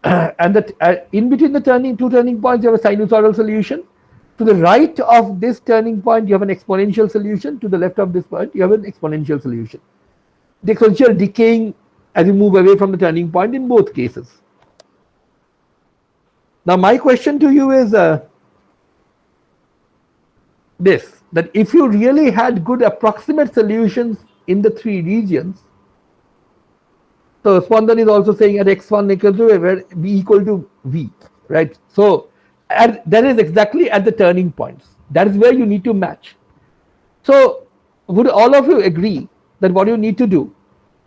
And that in between the two turning points, you have a sinusoidal solution. To the right of this turning point, you have an exponential solution. To the left of this point, you have an exponential solution. The exponential decaying as you move away from the turning point in both cases. Now, my question to you is this, that if you really had good approximate solutions in the three regions, so Spondan is also saying at x1 equal to where v equal to v, right? So that is exactly at the turning points. That is where you need to match. So would all of you agree that what you need to do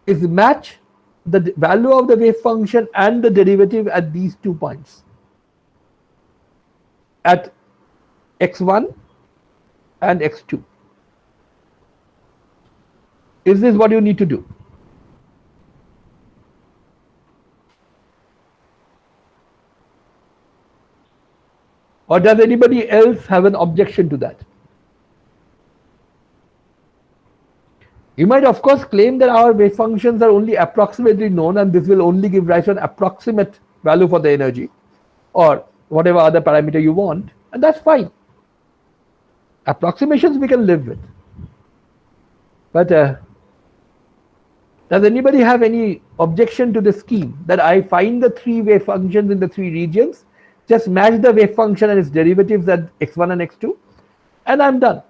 is match the value of the wave function and the derivative at these 2 points, at x1 and x2? Is this what you need to do? Or does anybody else have an objection to that? You might of course claim that our wave functions are only approximately known and this will only give rise to an approximate value for the energy or whatever other parameter you want, and that's fine. Approximations we can live with. But does anybody have any objection to the scheme that I find the 3 wave functions in the 3 regions, just match the wave function and its derivatives at x1 and x2, and I'm done?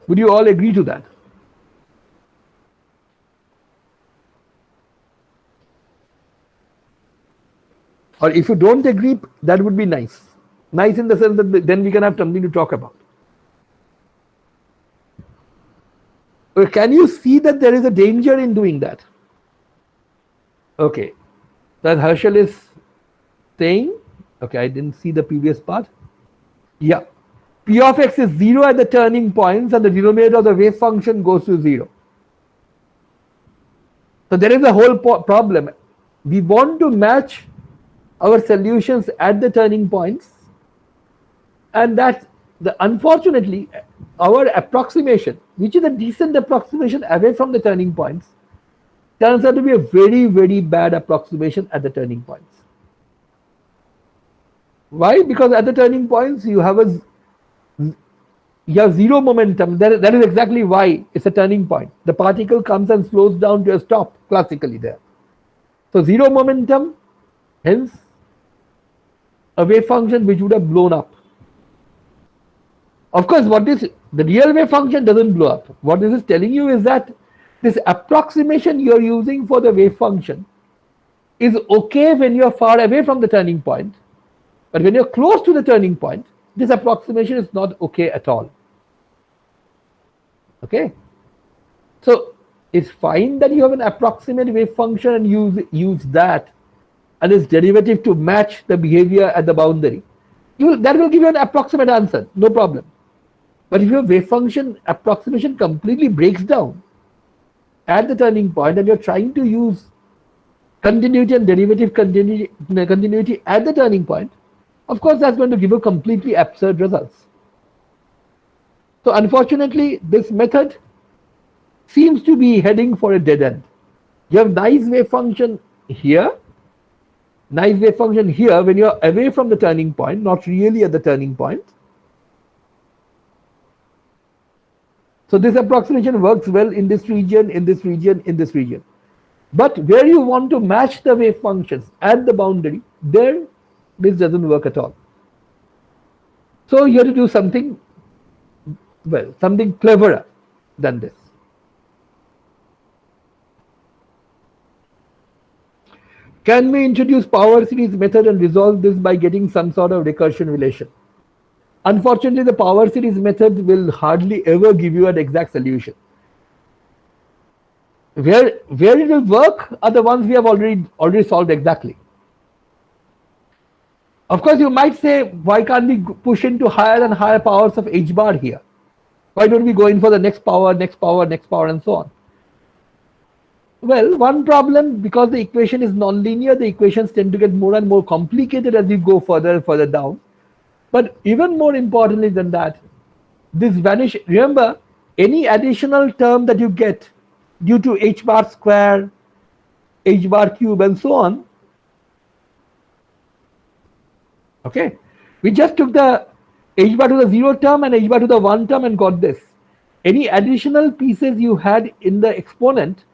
Would you all agree to that? Or if you don't agree, that would be nice. Nice in the sense that then we can have something to talk about. Can you see that there is a danger in doing that? Okay, that Herschel is saying, okay, I didn't see the previous part. Yeah, P of x is 0 at the turning points and the denominator of the wave function goes to 0. So there is a whole problem. We want to match our solutions at the turning points, and that unfortunately our approximation, which is a decent approximation away from the turning points, turns out to be a very, very bad approximation at the turning points. Why? Because at the turning points you have zero momentum. That is exactly why it's a turning point. The particle comes and slows down to a stop classically there. So zero momentum, hence a wave function which would have blown up. Of course, the real wave function doesn't blow up. What this is telling you is that this approximation you're using for the wave function is okay when you're far away from the turning point, but when you're close to the turning point, this approximation is not okay at all. Okay, so it's fine that you have an approximate wave function and use that and its derivative to match the behavior at the boundary. That will give you an approximate answer, no problem. But if your wave function approximation completely breaks down at the turning point and you're trying to use continuity and derivative continuity at the turning point, of course that's going to give you completely absurd results. So unfortunately, this method seems to be heading for a dead end. You have nice wave function here, nice wave function here when you're away from the turning point, not really at the turning point. So this approximation works well in this region, in this region, in this region. But where you want to match the wave functions at the boundary, there This doesn't work at all. So you have to do something, well, something cleverer than this. Can we introduce power series method and resolve this by getting some sort of recursion relation? Unfortunately, the power series method will hardly ever give you an exact solution. Where it will work are the ones we have already solved exactly. Of course, you might say, why can't we push into higher and higher powers of h bar here? Why don't we go in for the next power, next power, next power, and so on? Well, one problem, because the equation is nonlinear, the equations tend to get more and more complicated as you go further and further down. But even more importantly than that, this vanish. Remember, any additional term that you get due to h bar square, h bar cube, and so on. Okay, we just took the h bar to the 0 term and h bar to the 1 term and got this. Any additional pieces you had in the exponent,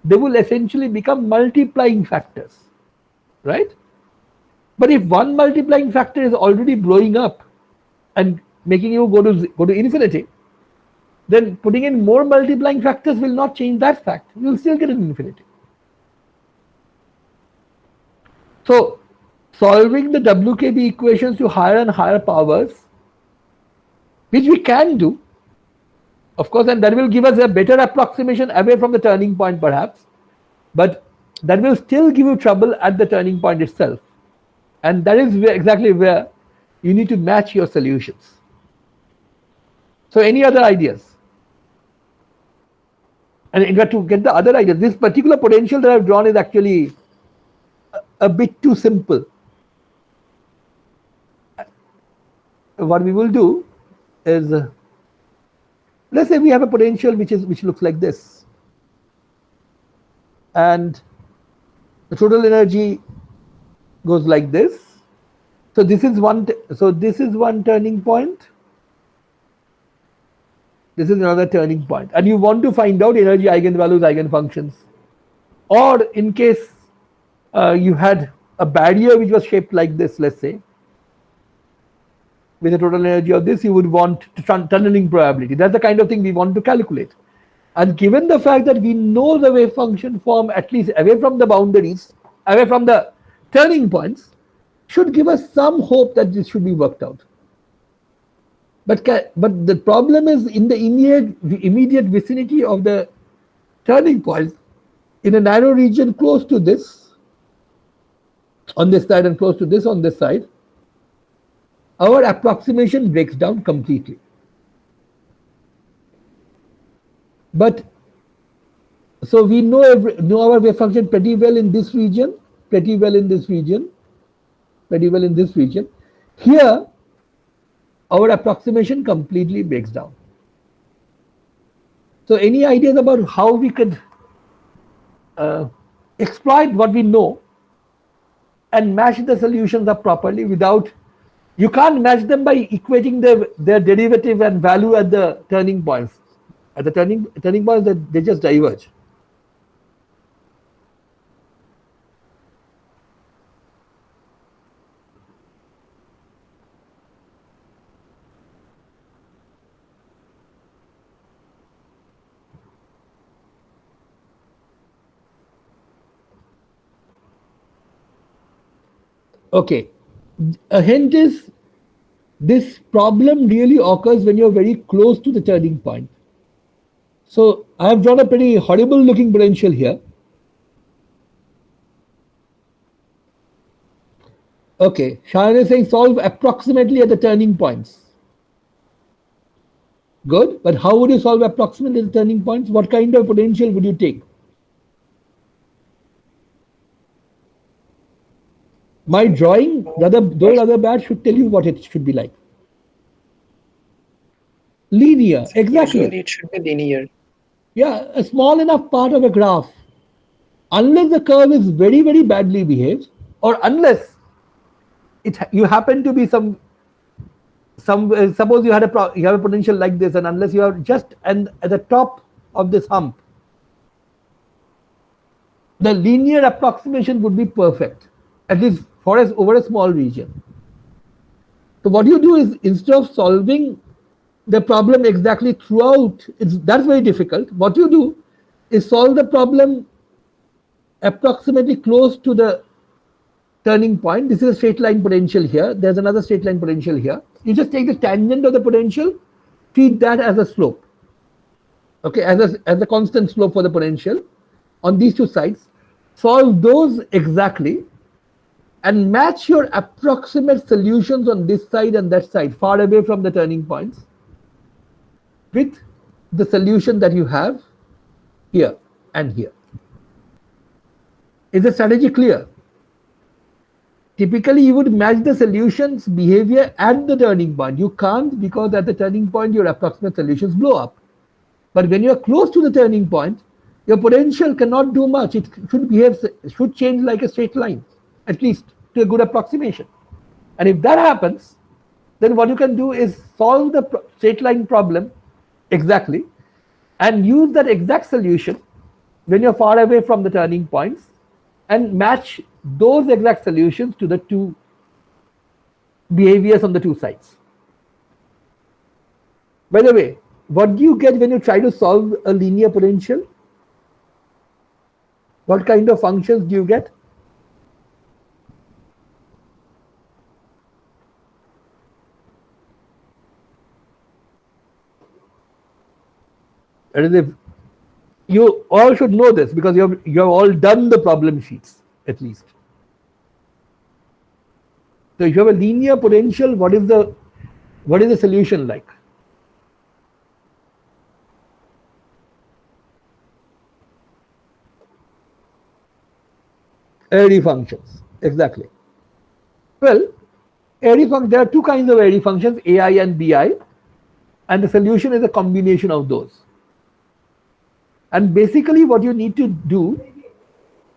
they will essentially become multiplying factors, right? But if one multiplying factor is already blowing up and making you go to infinity, then putting in more multiplying factors will not change that fact. You will still get an infinity. So solving the Wkb equations to higher and higher powers, which we can do, of course, and that will give us a better approximation away from the turning point perhaps, but that will still give you trouble at the turning point itself. And that is exactly where you need to match your solutions. So any other ideas? And in fact, to get the other ideas, this particular potential that I've drawn is actually a bit too simple. What we will do is, let's say we have a potential which looks like this, and the total energy goes like this. So this is one. So this is one turning point. This is another turning point, and you want to find out energy eigenvalues, eigenfunctions, or in case you had a barrier which was shaped like this, let's say, with a total energy of this, you would want tunneling probability. That's the kind of thing we want to calculate. And given the fact that we know the wave function form, at least away from the boundaries, away from the turning points, should give us some hope that this should be worked out. But the problem is in the immediate vicinity of the turning points, in a narrow region close to this, on this side, and close to this on this side, our approximation breaks down completely. But so we know our wave function pretty well in this region, pretty well in this region, pretty well in this region. Here, our approximation completely breaks down. So any ideas about how we could exploit what we know and match the solutions up properly without, you can't match them by equating their derivative and value at the turning points. At the turning points, they just diverge. Okay, a hint is this problem really occurs when you're very close to the turning point. So I have drawn a pretty horrible looking potential here. Okay, Shayan is saying solve approximately at the turning points. Good, but how would you solve approximately at the turning points? What kind of potential would you take? My drawing, though rather bad, should tell you what it should be like. Linear, exactly. Usually it should be linear. Yeah, a small enough part of a graph. Unless the curve is very, very badly behaved, or unless you happen to be some suppose you have a potential like this, and unless you are just at the top of this hump, the linear approximation would be perfect, at least over a small region. So what you do is, instead of solving the problem exactly throughout, that's very difficult. What you do is solve the problem approximately close to the turning point. This is a straight line potential here. There's another straight line potential here. You just take the tangent of the potential, treat that as a slope. Okay, as a constant slope for the potential on these two sides. Solve those exactly and match your approximate solutions on this side and that side, far away from the turning points, with the solution that you have here and here. Is the strategy clear? Typically, you would match the solution's behavior at the turning point. You can't, because at the turning point, your approximate solutions blow up. But when you are close to the turning point, your potential cannot do much. It should change like a straight line, at least to a good approximation. And if that happens, then what you can do is solve the straight line problem exactly and use that exact solution when you're far away from the turning points and match those exact solutions to the two behaviors on the two sides. By the way, what do you get when you try to solve a linear potential? What kind of functions do you get? You all should know this because you have all done the problem sheets at least. So if you have a linear potential, what is the solution like? Airy functions, exactly. Well, there are two kinds of Airy functions, AI and BI, and the solution is a combination of those. And basically what you need to do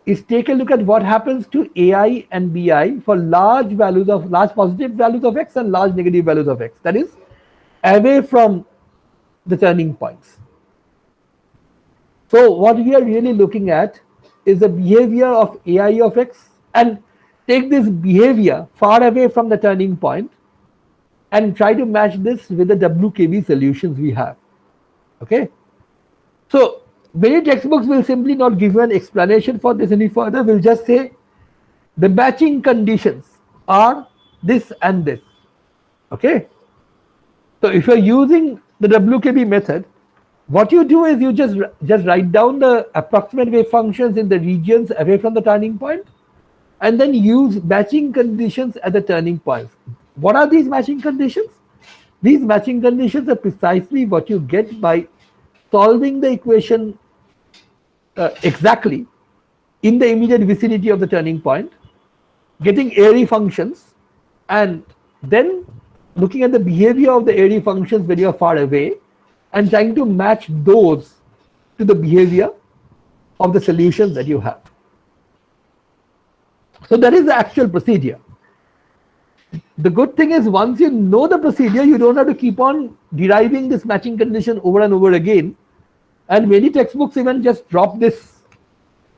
is take a look at what happens to AI and BI for large positive values of x and large negative values of x, that is away from the turning points. So what we are really looking at is the behavior of AI of x, and take this behavior far away from the turning point and try to match this with the Wkb solutions we have. Okay, so many textbooks will simply not give you an explanation for this any further. Will just say the matching conditions are this and this. Okay, so if you're using the Wkb method, what you do is you just write down the approximate wave functions in the regions away from the turning point and then use matching conditions at the turning points. What are these matching conditions? These matching conditions are precisely what you get by solving the equation exactly in the immediate vicinity of the turning point, getting Airy functions, and then looking at the behavior of the Airy functions when you are far away and trying to match those to the behavior of the solutions that you have. So that is the actual procedure. The good thing is, once you know the procedure, you don't have to keep on deriving this matching condition over and over again. And many textbooks even just drop this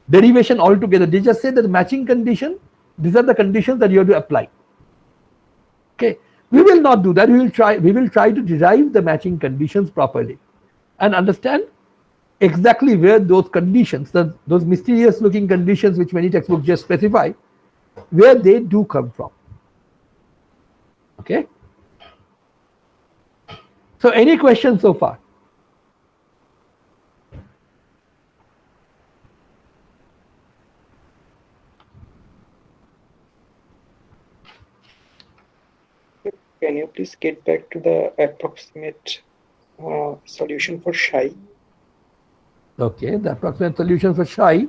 derivation altogether. They just say that the matching condition, these are the conditions that you have to apply. Okay, we will not do that. We will try to derive the matching conditions properly and understand exactly where those conditions, those mysterious looking conditions which many textbooks just specify, where they do come from. Okay, so any questions so far? Can you please get back to the approximate solution for psi? Okay, the approximate solution for psi,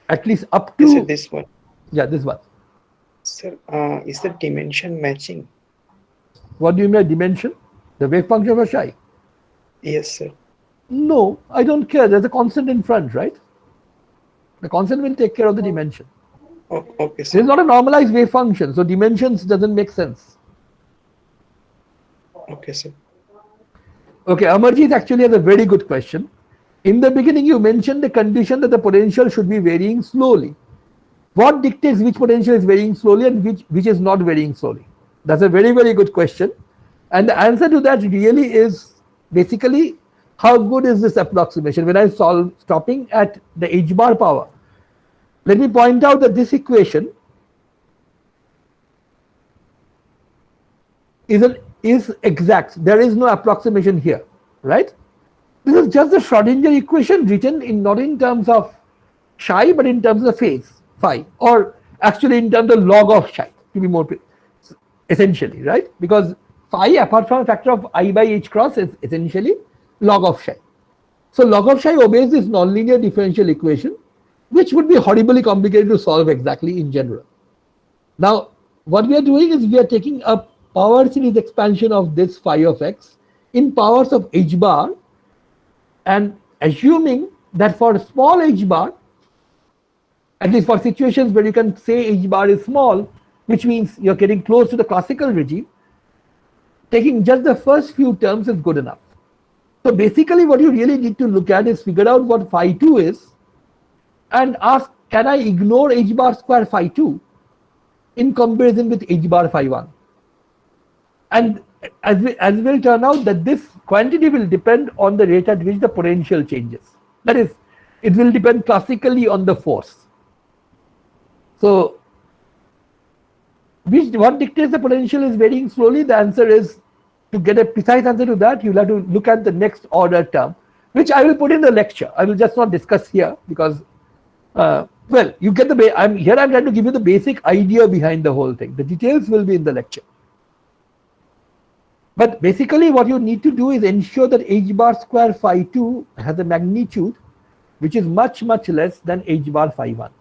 at least up to... Is it this one? Yeah, this one. Sir, is the dimension matching? What do you mean by dimension? The wave function for psi? Yes, sir. No, I don't care. There's a constant in front, right? The constant will take care of the dimension. Oh, okay, sir. This is not a normalized wave function, so dimensions doesn't make sense. Okay, sir. Okay, Amarjeet actually has a very good question. In the beginning, you mentioned the condition that the potential should be varying slowly. What dictates which potential is varying slowly and which is not varying slowly? That's a very, very good question. And the answer to that really is basically how good is this approximation. When I solve stopping at the h bar power, let me point out that this equation is exact. There is no approximation here, right? This is just the Schrodinger equation written in not in terms of psi but in terms of phase phi, or actually in terms of log of psi, to be more essentially, right? Because phi, apart from a factor of I by h cross, is essentially log of psi. So log of psi obeys this nonlinear differential equation, which would be horribly complicated to solve exactly in general. Now, what we are doing is we are taking a power series expansion of this phi of x in powers of h bar, and assuming that for small h bar, at least for situations where you can say h bar is small, which means you're getting close to the classical regime, taking just the first few terms is good enough. So basically what you really need to look at is figure out what phi 2 is and ask, can I ignore h bar square phi 2 in comparison with h bar phi 1? And as will turn out that this quantity will depend on the rate at which the potential changes. That is, it will depend classically on the force. So what dictates the potential is varying slowly? The answer is, to get a precise answer to that, you'll have to look at the next order term, which I will put in the lecture. I will just not discuss here because well, you get the I'm trying to give you the basic idea behind the whole thing. The details will be in the lecture. But basically what you need to do is ensure that h bar square phi 2 has a magnitude which is much less than h bar phi 1.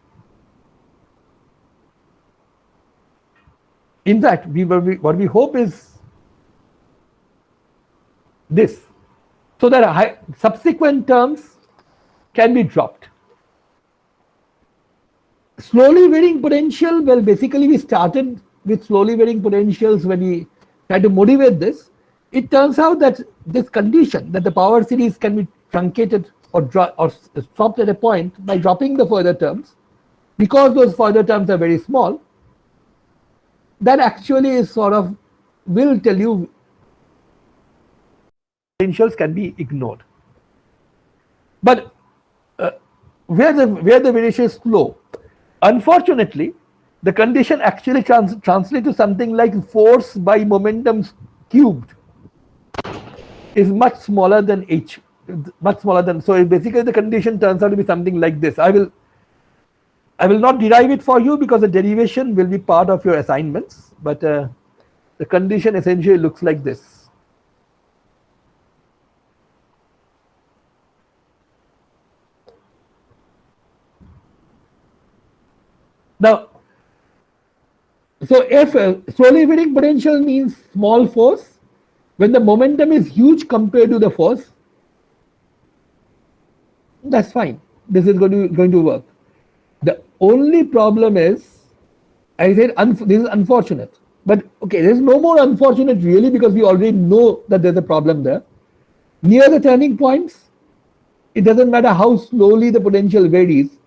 In fact, what we hope is this, so that subsequent terms can be dropped. Slowly varying potential, well, basically we started with slowly varying potentials when we tried to motivate this. It turns out that this condition, that the power series can be truncated or stopped at a point by dropping the further terms, because those further terms are very small, that actually is sort of will tell you potentials can be ignored. But where the variation is slow, unfortunately, the condition actually translates to something like force by momentum cubed is much smaller than h, much smaller than. So basically, the condition turns out to be something like this. I will not derive it for you because the derivation will be part of your assignments, but the condition essentially looks like this. Now, so if slowly varying potential means small force, when the momentum is huge compared to the force, that's fine. This is going to work. The only problem is, I said this is unfortunate, but okay, there's no more unfortunate really, because we already know that there's a problem there. Near the turning points, it doesn't matter how slowly the potential varies,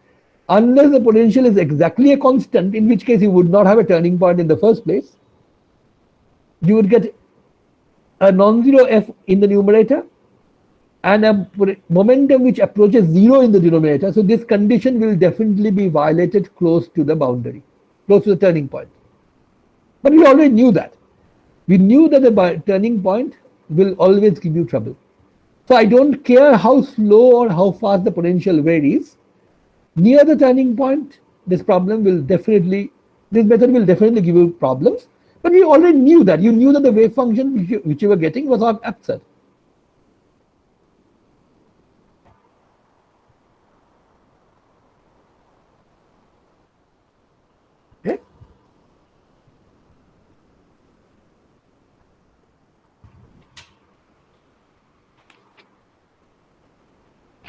unless the potential is exactly a constant, in which case you would not have a turning point in the first place. You would get a non-zero f in the numerator and a momentum which approaches zero in the denominator. So this condition will definitely be violated close to the boundary, close to the turning point. But we already knew that. We knew that the turning point will always give you trouble. So I don't care how slow or how fast the potential varies. Near the turning point, this method will definitely give you problems. But we already knew that. You knew that the wave function which you were getting was absurd. Okay?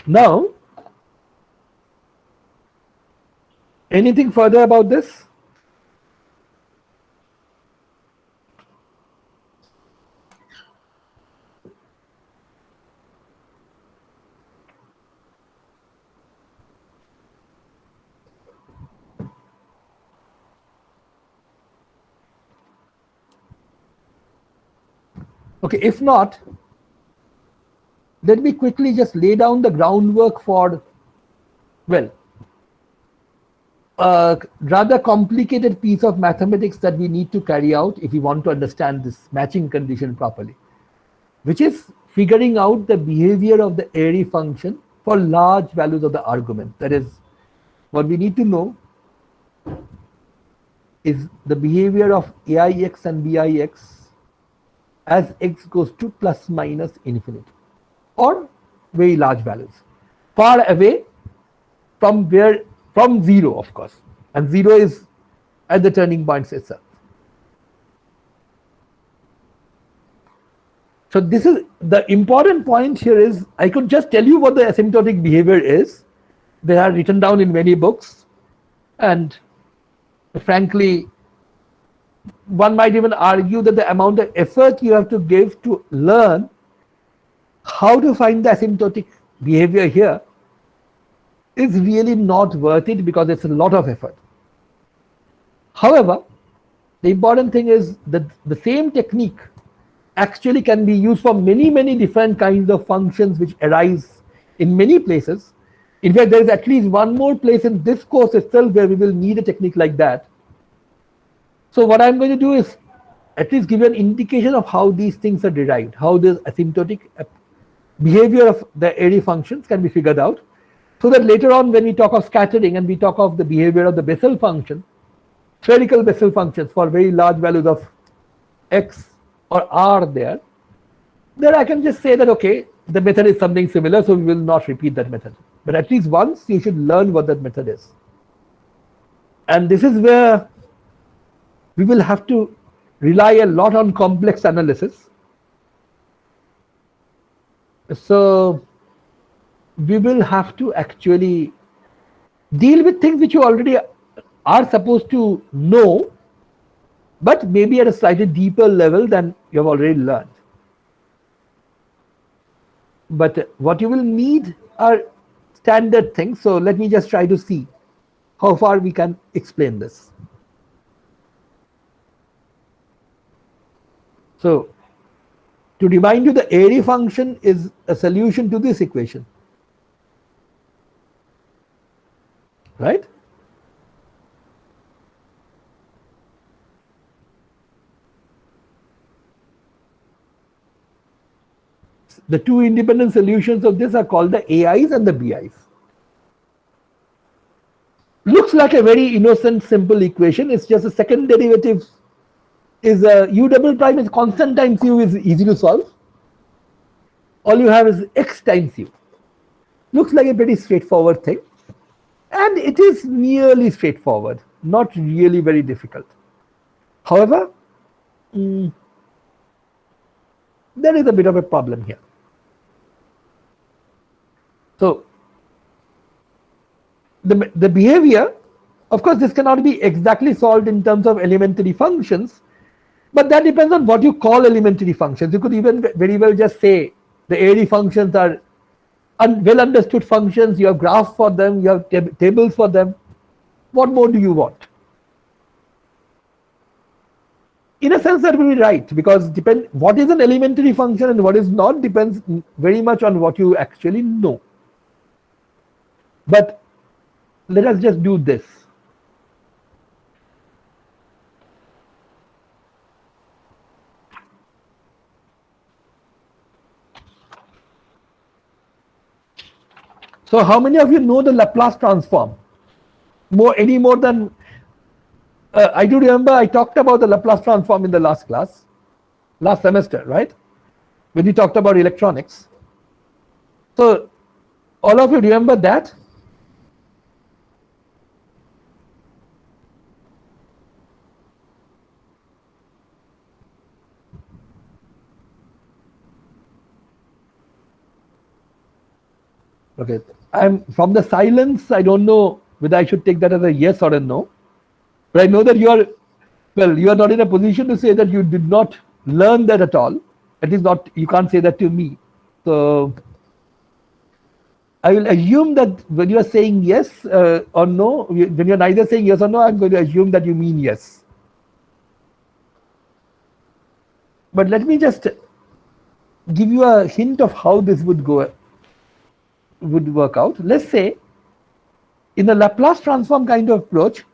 Now, anything further about this? Okay, if not, let me quickly just lay down the groundwork for, well, a rather complicated piece of mathematics that we need to carry out if we want to understand this matching condition properly, which is figuring out the behavior of the Airy function for large values of the argument. That is, what we need to know is the behavior of AIX and BIX as x goes to plus minus infinity, or very large values, far away from zero, of course, and zero is at the turning points itself. So this is the important point here. Is I could just tell you what the asymptotic behavior is. They are written down in many books, and frankly, one might even argue that the amount of effort you have to give to learn how to find the asymptotic behavior here is really not worth it, because it's a lot of effort. However, the important thing is that the same technique actually can be used for many different kinds of functions which arise in many places. In fact, there is at least one more place in this course itself where we will need a technique like that. So what I'm going to do is at least give you an indication of how these things are derived, how this asymptotic behavior of the Airy functions can be figured out, so that later on when we talk of scattering and we talk of the behavior of the Bessel function, spherical Bessel functions for very large values of x or r there I can just say that, okay, the method is something similar, so we will not repeat that method. But at least once you should learn what that method is. And this is where we will have to rely a lot on complex analysis. So we will have to actually deal with things which you already are supposed to know, but maybe at a slightly deeper level than you have already learned. But what you will need are standard things. So let me just try to see how far we can explain this. So to remind you, the Airy function is a solution to this equation, right? The two independent solutions of this are called the AIs and the BIs. Looks like a very innocent, simple equation. It's just a second derivative is u double prime is constant times u is easy to solve. All you have is x times u. Looks like a pretty straightforward thing, and it is nearly straightforward, not really very difficult. However, there is a bit of a problem here. So the behavior, of course, this cannot be exactly solved in terms of elementary functions, but that depends on what you call elementary functions. You could even very well just say the Airy functions are well understood functions. You have graphs for them, you have tables for them. What more do you want? In a sense, that will be right, because what is an elementary function and what is not depends very much on what you actually know. But let us just do this. So how many of you know the Laplace transform? Any more than I do remember I talked about the Laplace transform in the last class, last semester, right? When we talked about electronics. So all of you remember that? Okay, I'm from the silence, I don't know whether I should take that as a yes or a no, but I know that you are not in a position to say that you did not learn that at all. At least not, you can't say that to me. So I will assume that when you are saying yes or no, when you're neither saying yes or no, I'm going to assume that you mean yes. But let me just give you a hint of how this would work out. Let's say in a Laplace transform kind of approach,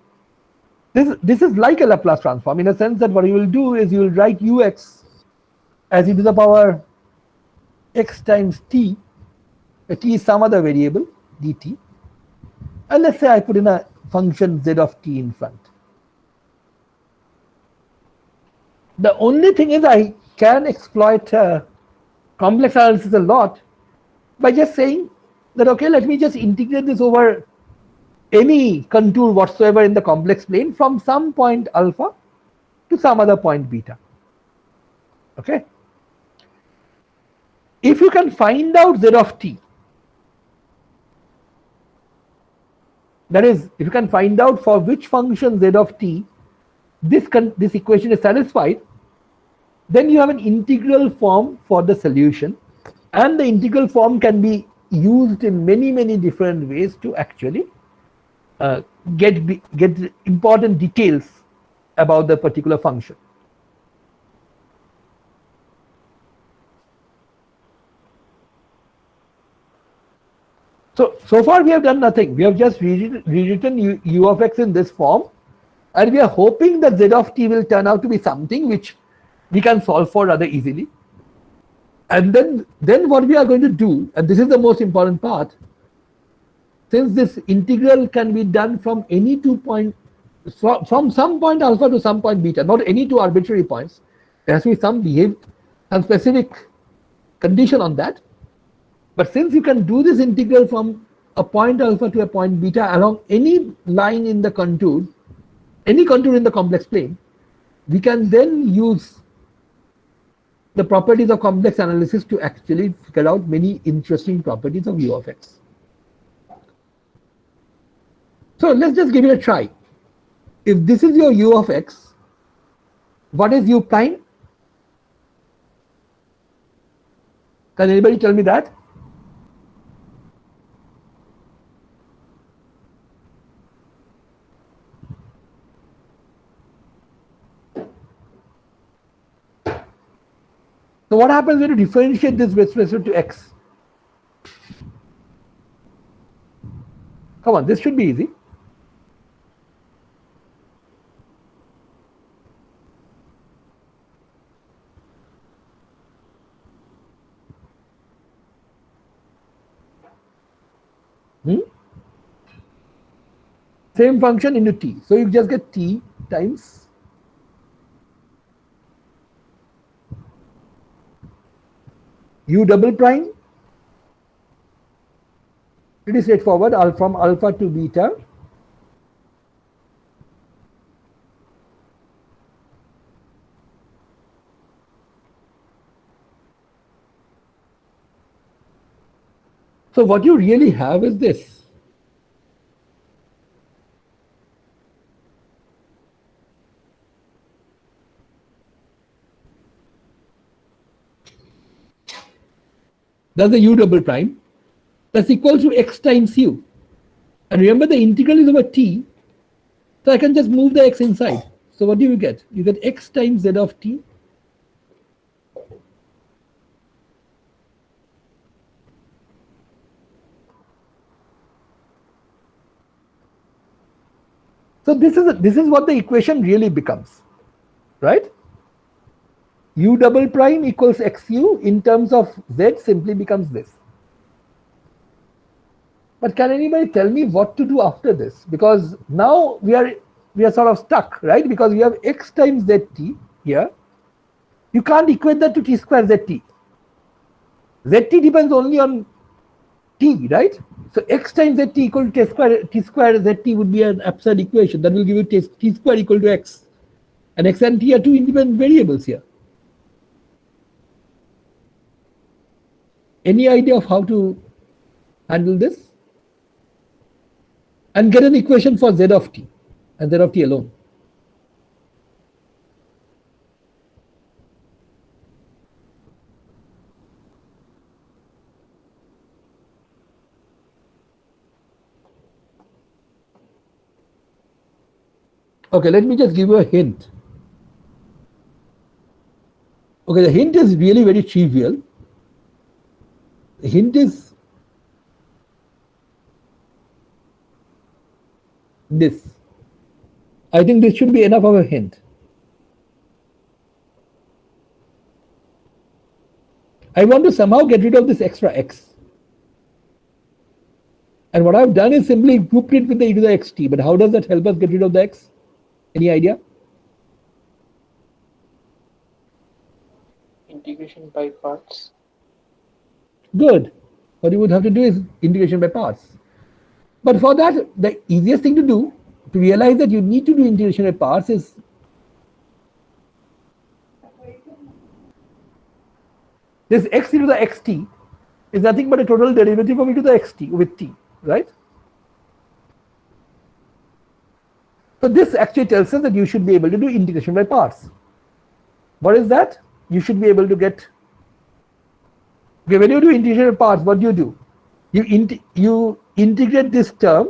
this is like a Laplace transform in a sense that what you will do is you will write ux as e to the power x times t, where t is some other variable dt, and let's say I put in a function z of t in front. The only thing is I can exploit complex analysis a lot by just saying that, okay, let me just integrate this over any contour whatsoever in the complex plane from some point alpha to some other point beta. Okay. If you can find out z of t, that is, if you can find out for which function z of t this equation is satisfied, then you have an integral form for the solution, and the integral form can be used in many different ways to actually get important details about the particular function. So far we have done nothing. We have just rewritten u of x in this form, and we are hoping that z of t will turn out to be something which we can solve for rather easily. And then what we are going to do, and this is the most important part, since this integral can be done from any 2 points, from some point alpha to some point beta, not any 2 arbitrary points, there has to be some specific condition on that. But since you can do this integral from a point alpha to a point beta along any line in the contour, any contour in the complex plane, we can then use the properties of complex analysis to actually figure out many interesting properties of u of x. So let's just give it a try. If this is your u of x, what is u prime? Can anybody tell me that? So what happens when you differentiate this with respect to x? Come on, this should be easy. Same function into t. So you just get t times u double prime. Pretty straightforward, from alpha to beta. So what you really have is this. That's the u double prime. That's equal to x times u. And remember, the integral is over t, so I can just move the x inside. So what do you get? You get x times z of t. So this is what the equation really becomes, right? U double prime equals xu in terms of z simply becomes this. But can anybody tell me what to do after this? Because now we are sort of stuck, right? Because we have x times zt here. You can't equate that to t square zt. Zt depends only on t, right? So x times zt equal to t square zt would be an absurd equation. That will give you t square equal to x. And x and t are two independent variables here. Any idea of how to handle this? And get an equation for z of t and z of t alone. Okay, let me just give you a hint. Okay, the hint is really very trivial. The hint is this. I think this should be enough of a hint. I want to somehow get rid of this extra x. And what I've done is simply grouped it with the e to the xt. But how does that help us get rid of the x? Any idea? Integration by parts. Good. What you would have to do is integration by parts. But for that, the easiest thing to do, to realize that you need to do integration by parts, is this x e to the xt is nothing but a total derivative of e to the xt with t, right? So this actually tells us that you should be able to do integration by parts. What is that? You should be able to get, okay, when you do integration by parts, what do? You integrate this term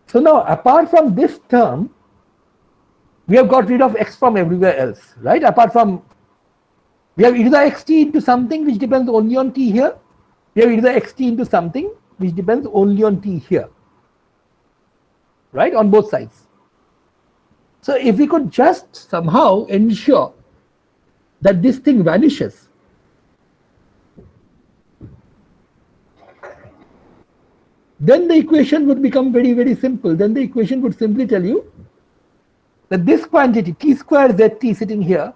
So now, apart from this term, we have got rid of x from everywhere else, right? Apart from, we have e to the xt into something which depends only on t here. We have e to the xt into something which depends only on t here, right? On both sides. So if we could just somehow ensure that this thing vanishes, then the equation would become very, very simple. Then the equation would simply tell you that this quantity t square zt sitting here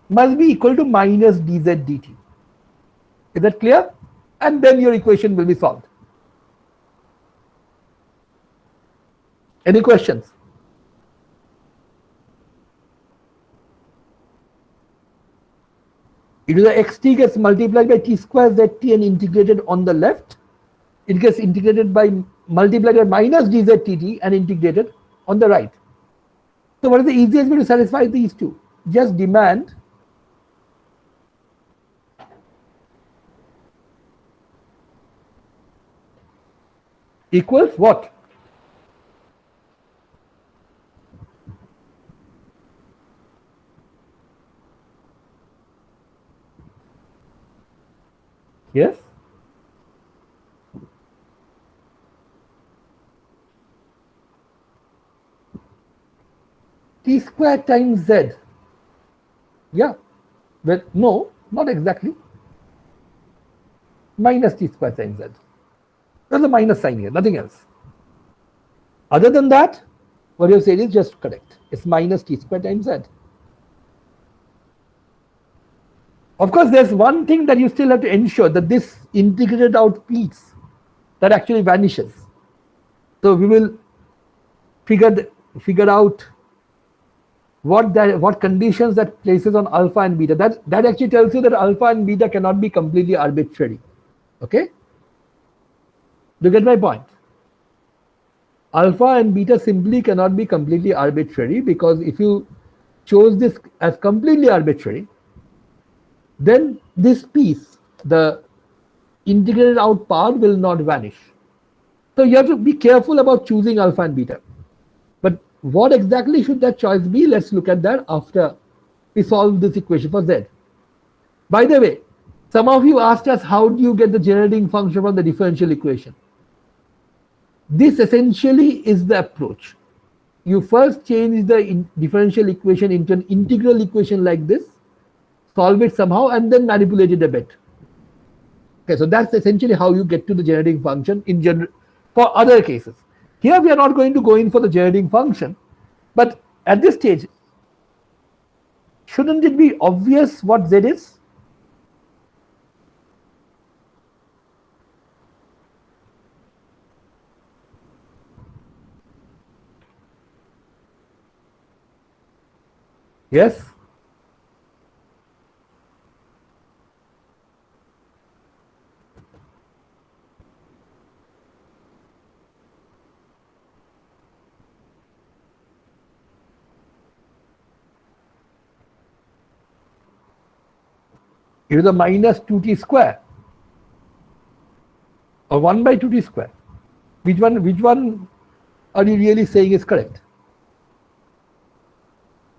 must be equal to minus dz dt. Is that clear? And then your equation will be solved. Any questions? E to the xt gets multiplied by t square zt and integrated on the left. It gets integrated by multiplied by minus dz dt and integrated on the right. So what is the easiest way to satisfy these two? Just demand equals what? Yes? T square times z. Yeah. Well, no, not exactly. Minus t square times z. There's a minus sign here, nothing else. Other than that, what you have said is just correct. It's minus t square times z. Of course, there's one thing that you still have to ensure, that this integrated out piece that actually vanishes. So we will figure out what conditions that places on alpha and beta. That actually tells you that alpha and beta cannot be completely arbitrary. Okay? Do you get my point? Alpha and beta simply cannot be completely arbitrary, because if you chose this as completely arbitrary, then this piece, the integrated out part, will not vanish. So you have to be careful about choosing alpha and beta. But what exactly should that choice be? Let's look at that after we solve this equation for z. By the way, some of you asked us, how do you get the generating function from the differential equation? This essentially is the approach. You first change the differential equation into an integral equation like this, solve it somehow, and then manipulate it a bit. Okay, so that's essentially how you get to the generating function in general for other cases. Here we are not going to go in for the generating function, but at this stage, shouldn't it be obvious what z is? Yes? e to the minus 2t square or 1 by 2t square. Which one are you really saying is correct?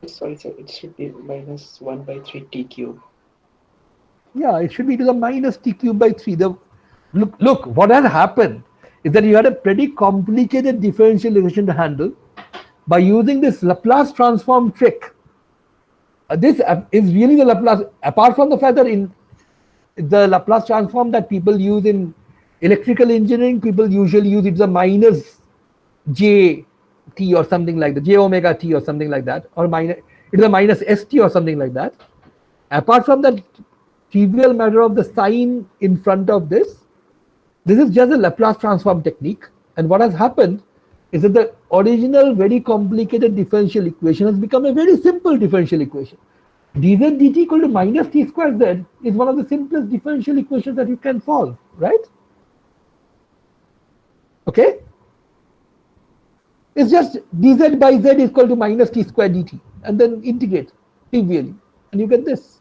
Sorry, sir. It should be minus 1 by 3 t cube. Yeah, it should be to the minus t cube by 3. Look, what has happened is that you had a pretty complicated differential equation to handle by using this Laplace transform trick. This is really the Laplace, apart from the fact that in the Laplace transform that people use in electrical engineering, people usually use it as a minus j t or something like that, j omega t or something like that, or minus it is a minus st or something like that. Apart from that trivial matter of the sign in front of this is just a Laplace transform technique. And what has happened is that the original very complicated differential equation has become a very simple differential equation. dz dt equal to minus t square z is one of the simplest differential equations that you can solve, right? Okay? It's just dz by z is equal to minus t square dt, and then integrate trivially, and you get this.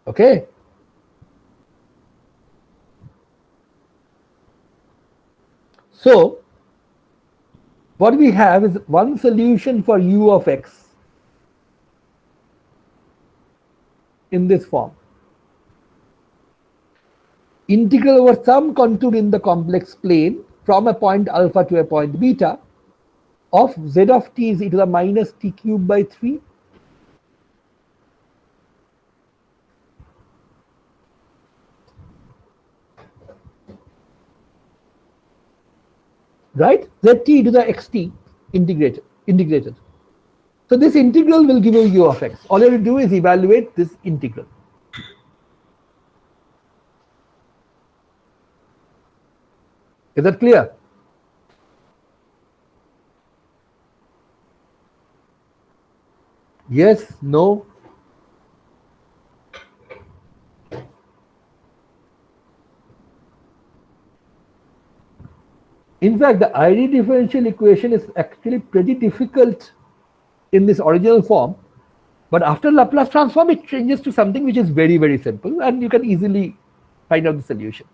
Okay? So, what we have is one solution for u of x in this form. Integral over some contour in the complex plane from a point alpha to a point beta of z of t is e to the minus t cube by 3 right, zt to the xt integrated. So this integral will give you u of x. All you have to do is evaluate this integral. Is that clear? Yes, no? In fact, the Airy differential equation is actually pretty difficult in this original form, but after Laplace transform it changes to something which is very, very simple, and you can easily find out the solution.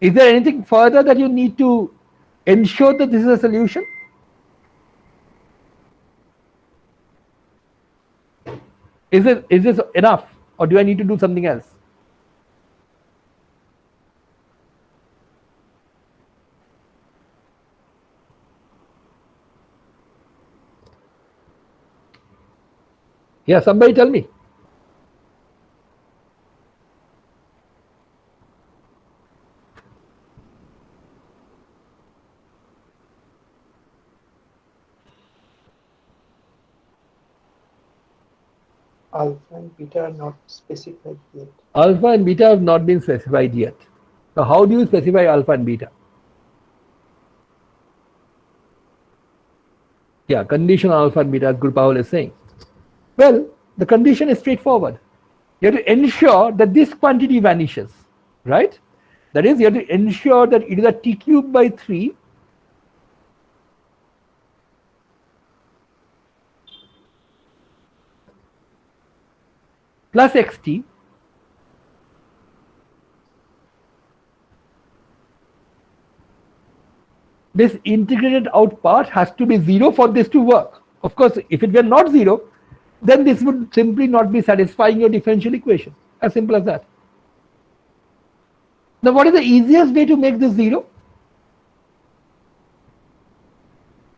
Is there anything further that you need to ensure that this is a solution? Is this enough, or do I need to do something else? Yeah, somebody tell me. Alpha and beta are not specified yet. Alpha and beta have not been specified yet. So how do you specify alpha and beta? Yeah, condition alpha and beta, as Guru Paul is saying. Well, the condition is straightforward. You have to ensure that this quantity vanishes, right? That is, you have to ensure that it is a t cube by 3 plus xt this integrated out part has to be 0 for this to work. Of course, if it were not 0, then this would simply not be satisfying your differential equation. As simple as that. Now, what is the easiest way to make this 0?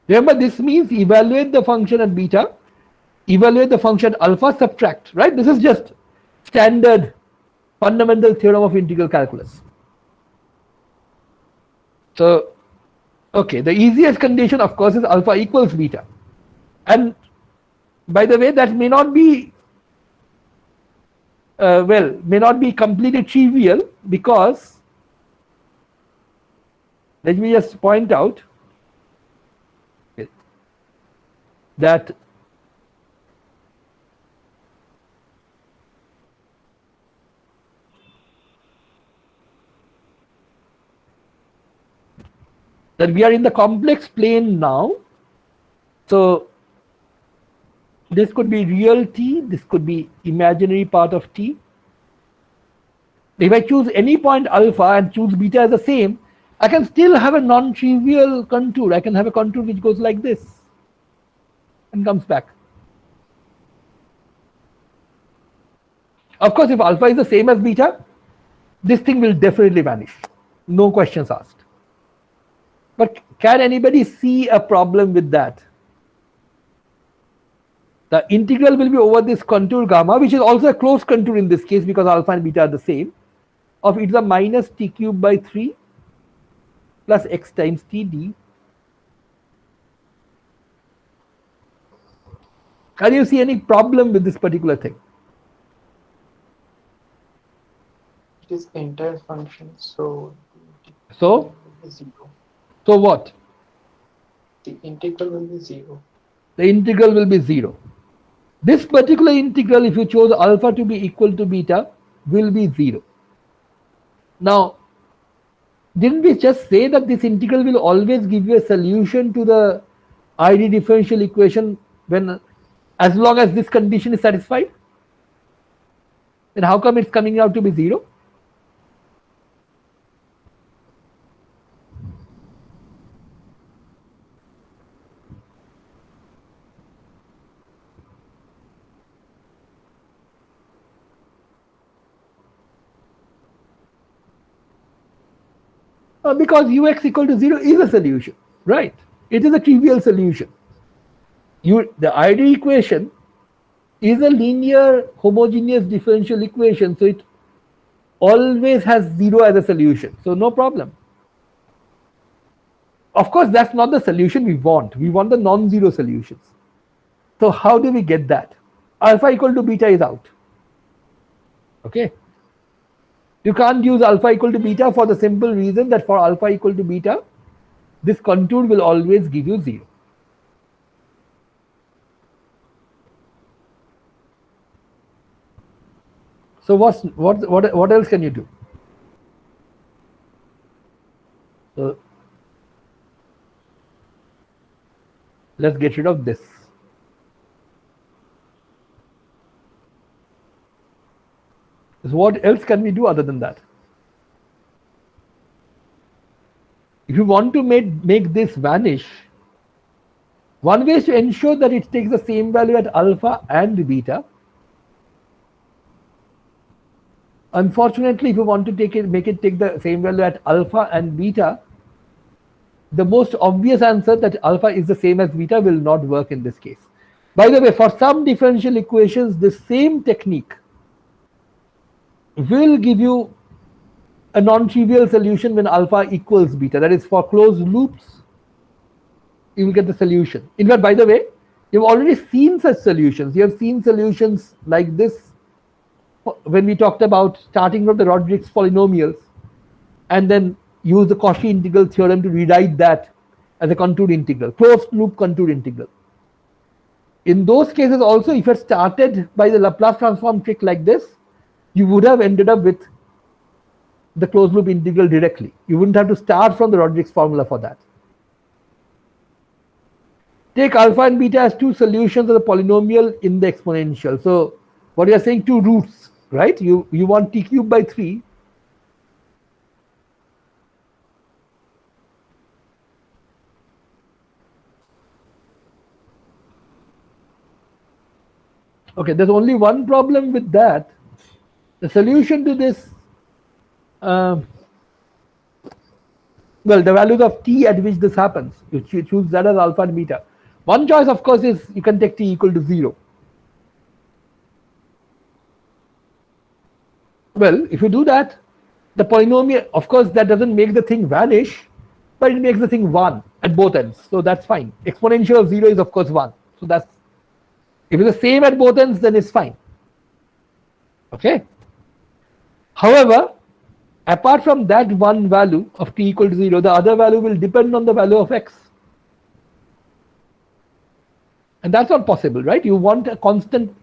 Remember, this means evaluate the function at beta, evaluate the function alpha, subtract, right? This is just standard fundamental theorem of integral calculus. So, okay, the easiest condition, of course, is alpha equals beta. And by the way, that may not be may not be completely trivial, because let me just point out that we are in the complex plane now. So This could be real t, this could be imaginary part of t. If I choose any point alpha and choose beta as the same, I can still have a non-trivial contour. I can have a contour which goes like this and comes back. Of course, if alpha is the same as beta, this thing will definitely vanish. No questions asked. But can anybody see a problem with that? The integral will be over this contour gamma, which is also a closed contour in this case because alpha and beta are the same, of e to the minus t cube by 3 plus x times td. Can you see any problem with this particular thing? It is entire function, so So zero. So what? The integral will be zero. The integral will be 0. This particular integral, if you chose alpha to be equal to beta, will be 0. Now, didn't we just say that this integral will always give you a solution to the Airy differential equation when, as long as this condition is satisfied? Then how come it's coming out to be 0? Because ux equal to 0 is a solution, right? It is a trivial solution. The Airy equation is a linear homogeneous differential equation, so it always has 0 as a solution, so no problem. Of course, that's not the solution we want. We want the non-zero solutions. So how do we get that? Alpha equal to beta is out. Okay. You can't use alpha equal to beta for the simple reason that for alpha equal to beta, this contour will always give you 0. So what else can you do? So let's get rid of this. So what else can we do other than that? If you want to make this vanish, one way is to ensure that it takes the same value at alpha and beta. Unfortunately, if you want to make it take the same value at alpha and beta, the most obvious answer that alpha is the same as beta will not work in this case. By the way, for some differential equations, the same technique will give you a non-trivial solution when alpha equals beta. That is, for closed loops, you will get the solution. In fact, by the way, you've already seen such solutions. You have seen solutions like this when we talked about starting from the Rodrigues polynomials and then use the Cauchy integral theorem to rewrite that as a contour integral, closed loop contour integral. In those cases also, if you had started by the Laplace transform trick like this, you would have ended up with the closed loop integral directly. You wouldn't have to start from the Rodrigues formula for that. Take alpha and beta as two solutions of the polynomial in the exponential. So what you are saying, two roots, right? You want t cube by 3. Okay, there's only one problem with that. The solution to this, well, the values of t at which this happens, you choose that as alpha and beta. One choice, of course, is you can take t equal to 0. Well, if you do that, the polynomial, of course, that doesn't make the thing vanish, but it makes the thing 1 at both ends. So that's fine. Exponential of 0 is, of course, 1. So that's, if it's the same at both ends, then it's fine. Okay. However, apart from that one value of t equal to 0, the other value will depend on the value of x. And that's not possible, right? You want a constant,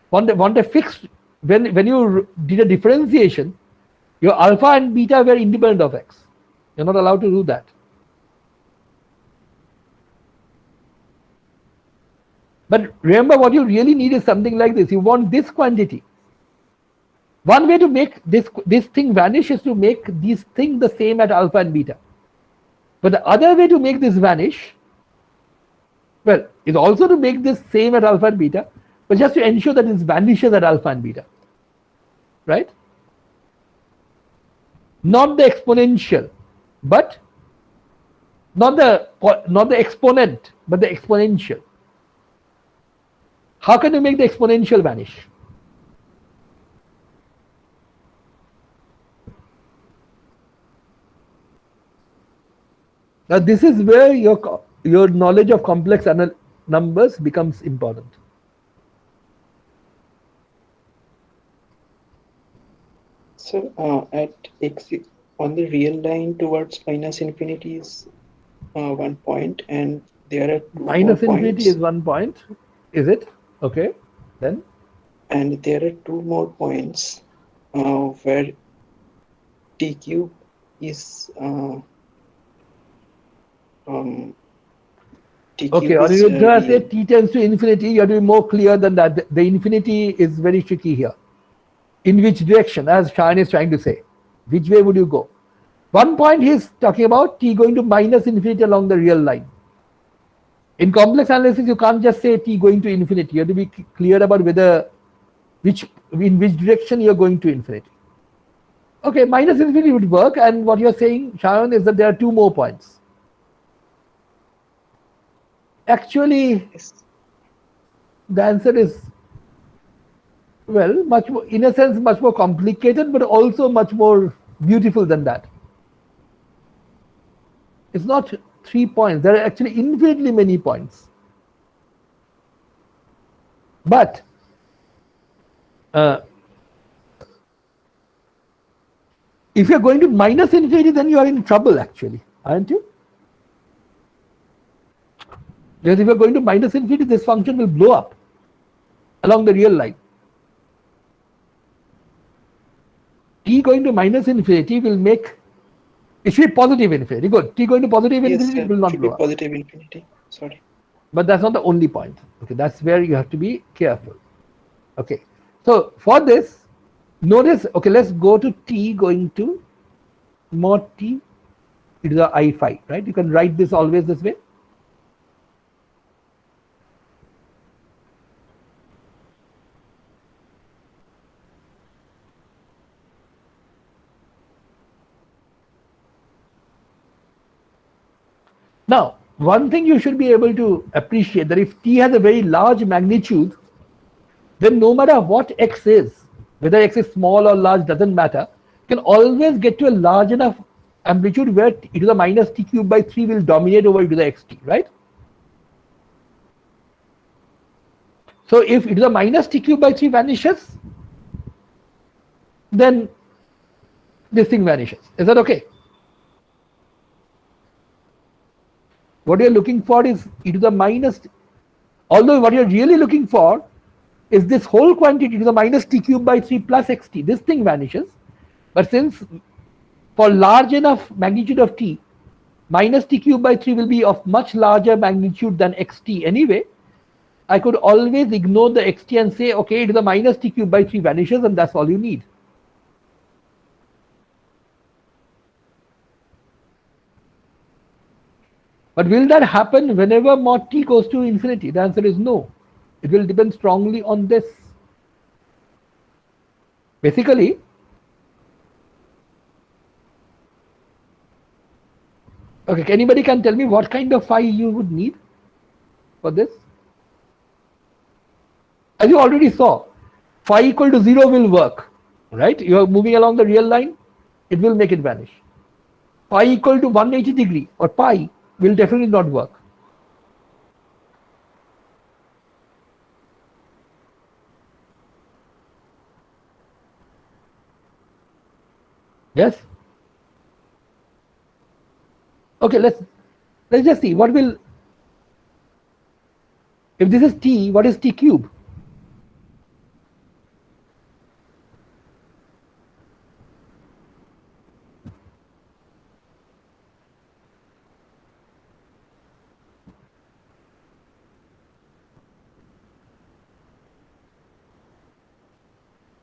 want a fixed, when you did a differentiation, your alpha and beta were independent of x. You're not allowed to do that. But remember, what you really need is something like this. You want this quantity. One way to make this thing vanish is to make these things the same at alpha and beta. But the other way to make this vanish, well, is also to make this same at alpha and beta, but just to ensure that it vanishes at alpha and beta. Right? Not the exponential, but not the exponent, but the exponential. How can you make the exponential vanish? Now this is where your knowledge of complex numbers becomes important. So at x on the real line towards minus infinity is 1 point, and there are two more Minus infinity points, is 1 point, is it? Okay, then and there are two more points where t cube is t okay. cube Or is you just say real. t tends to infinity. You have to be more clear than that. The infinity is very tricky here. In which direction, as Shayan is trying to say, which way would you go? 1 point he's talking about t going to minus infinity along the real line. In complex analysis, you can't just say t going to infinity. You have to be clear about whether in which direction you're going to infinity. Okay, minus infinity would work, and what you're saying, Sharon, is that there are two more points. Actually, Yes. the answer is, well, much more, in a sense, much more complicated, but also much more beautiful than that. It's not 3 points. There are actually infinitely many points. But if you're going to minus infinity, then you are in trouble, actually, aren't you? Because if you're going to minus infinity, this function will blow up along the real line. T going to minus infinity will make it should be positive infinity. Good. T going to positive Yes, infinity, it sir. will not Should blow be up. positive infinity. Sorry. But that's not the only point. Okay, that's where you have to be careful. Okay, so for this, notice. Okay, let's go to t going to mod t to the I phi. Right? You can write this always this way. Now, one thing you should be able to appreciate that if t has a very large magnitude, then no matter what x is, whether x is small or large doesn't matter, you can always get to a large enough amplitude where e to the minus t cube by 3 will dominate over e to the xt, right? So if e to the minus t cube by 3 vanishes, then this thing vanishes. Is that okay? What you're looking for is e to the minus, although what you're really looking for is this whole quantity to the minus t cube by 3 plus xt. This thing vanishes. But since for large enough magnitude of t, minus t cube by 3 will be of much larger magnitude than xt anyway, I could always ignore the xt and say, okay, e to the minus t cube by 3 vanishes, and that's all you need. But will that happen whenever mod t goes to infinity? The answer is no. It will depend strongly on this. Basically, okay, anybody can tell me what kind of phi you would need for this? As you already saw, phi equal to 0 will work, right? You are moving along the real line, it will make it vanish. Phi equal to 180 degree or pi will definitely not work. Yes? Okay, let's just see what will, if this is t, what is t cube?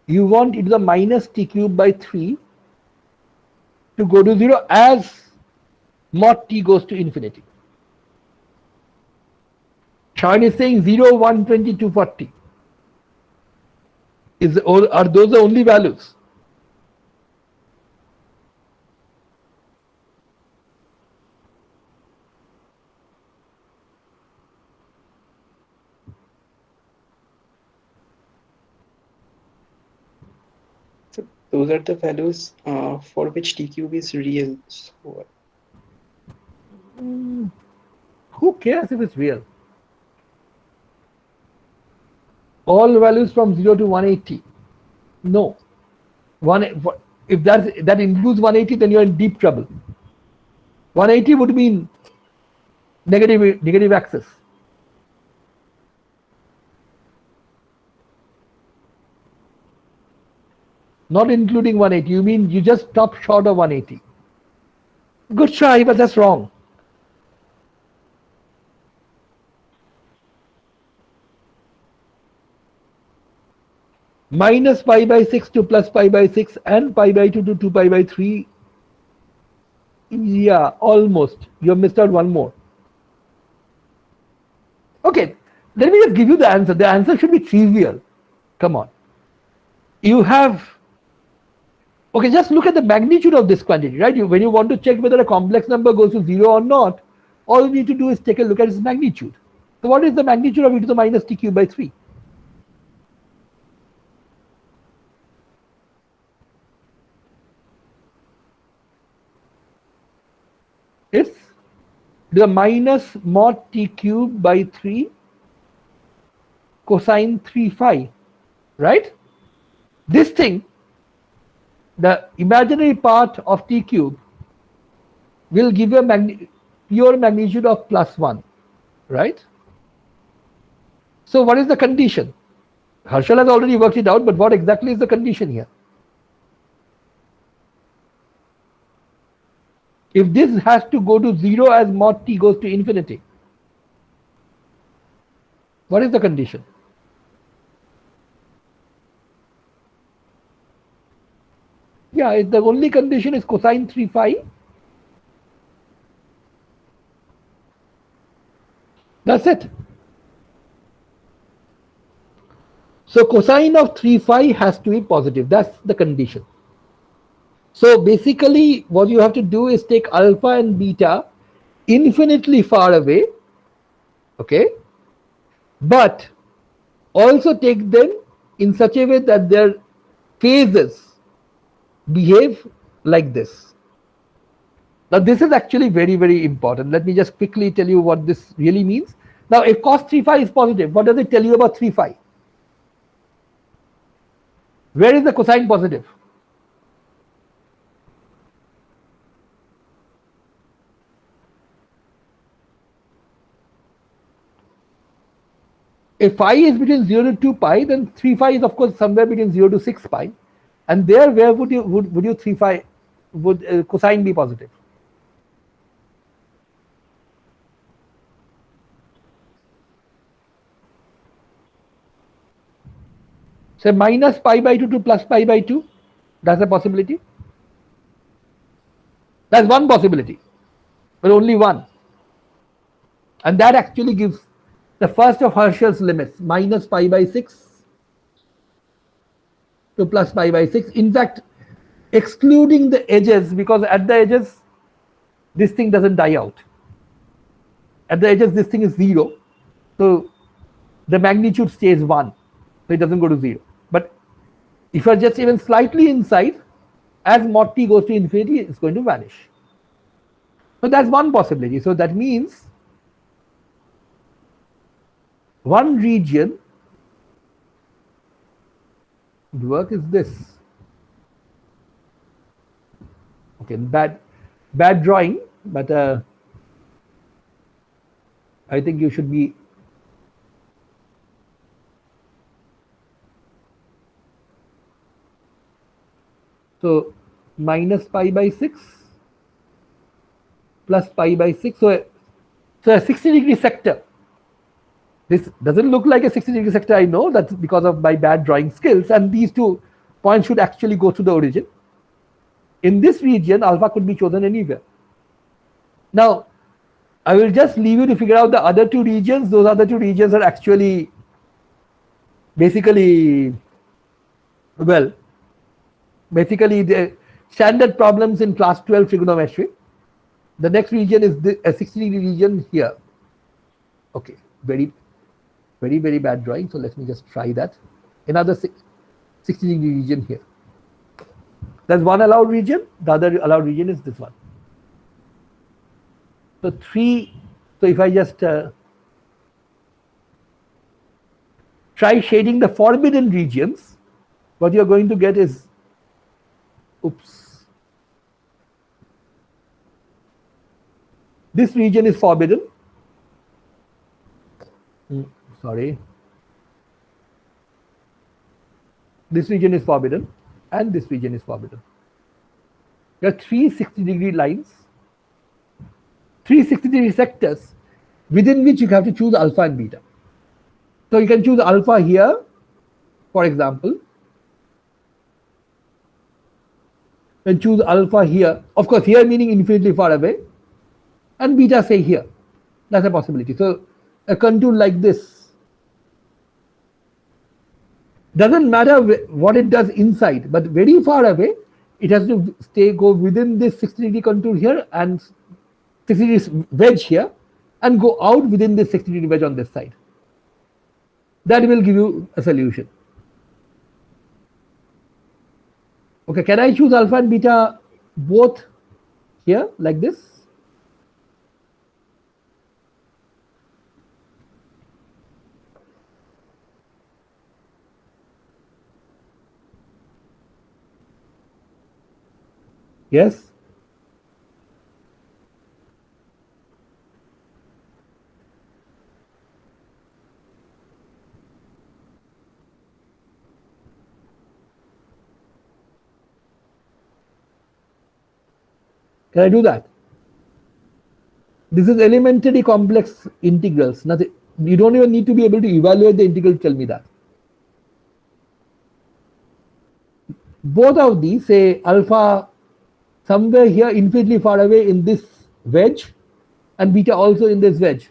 you want e to the minus t cube by 3 to go to 0 as mod t goes to infinity. Sean is saying 0, 120, 240. Are those the only values? So those are the values for which t cube is real. So Who cares if it's real? All values from 0 to 180. No. If that includes 180, then you're in deep trouble. 180 would mean negative axis. Not including 180, you mean you just stop short of 180. Good try, but that's wrong. Minus pi by 6 to plus pi by 6 and pi by 2 to 2 pi by 3. Yeah, almost. You have missed out one more. Okay, let me just give you the answer. The answer should be trivial. Come on. You have, okay, just look at the magnitude of this quantity, right? When you want to check whether a complex number goes to 0 or not, all you need to do is take a look at its magnitude. So what is the magnitude of e to the minus t cube by 3? It's the minus mod t cube by 3 cosine 3 phi, right? This thing, the imaginary part of t cube, will give you a pure magnitude of plus 1, right? So what is the condition? Herschel has already worked it out, but what exactly is the condition here? If this has to go to 0 as mod t goes to infinity, what is the condition? Yeah, the only condition is cosine 3 phi. That's it. So cosine of 3 phi has to be positive. That's the condition. So basically what you have to do is take alpha and beta infinitely far away, okay, but also take them in such a way that their phases behave like this. Now this is actually very, very important. Let me just quickly tell you what this really means. Now if cos 3 phi is positive, what does it tell you about 3 phi? Where is the cosine positive? If phi is between 0 to 2 pi, then 3 phi is of course somewhere between 0 to 6 pi. And there, where would you 3 phi, would cosine be positive? Say minus pi by 2 to plus pi by 2. That's a possibility. That's one possibility, but only one. And that actually gives the first of Herschel's limits, minus pi by 6 to plus pi by 6. In fact, excluding the edges, because at the edges, this thing doesn't die out. At the edges, this thing is 0. So the magnitude stays 1. So it doesn't go to 0. But if you're just even slightly inside, as mod t goes to infinity, it's going to vanish. So that's one possibility. So that means one region would work is this. Okay, bad drawing, but I think you should be so minus pi by 6 plus pi by 6. So a 60-degree sector. This doesn't look like a 60-degree sector, I know, that's because of my bad drawing skills, and these two point should actually go to the origin. In this region, alpha could be chosen anywhere. Now, I will just leave you to figure out the other two regions. Those other two regions are actually basically, well, basically the standard problems in class 12 trigonometry. The next region is the 60-degree region here. Okay, very bad drawing. So let me just try that. Another 60-degree region here. There's one allowed region. The other allowed region is this one. So so if I just try shading the forbidden regions, what you're going to get is, oops, this region is forbidden. Sorry. This region is forbidden and this region is forbidden. There are three 60-degree lines, three 60-degree sectors within which you have to choose alpha and beta. So you can choose alpha here, for example, and choose alpha here. Of course, here meaning infinitely far away, and beta say here. That's a possibility. So a contour like this, doesn't matter what it does inside, but very far away, it has to go within this 60-degree contour here and 60-degree wedge here, and go out within this 60-degree wedge on this side. That will give you a solution. Okay, can I choose alpha and beta both here like this? Yes? Can I do that? This is elementary complex integrals. Nothing. You don't even need to be able to evaluate the integral to tell me that. Both of these, say alpha somewhere here infinitely far away in this wedge and beta also in this wedge.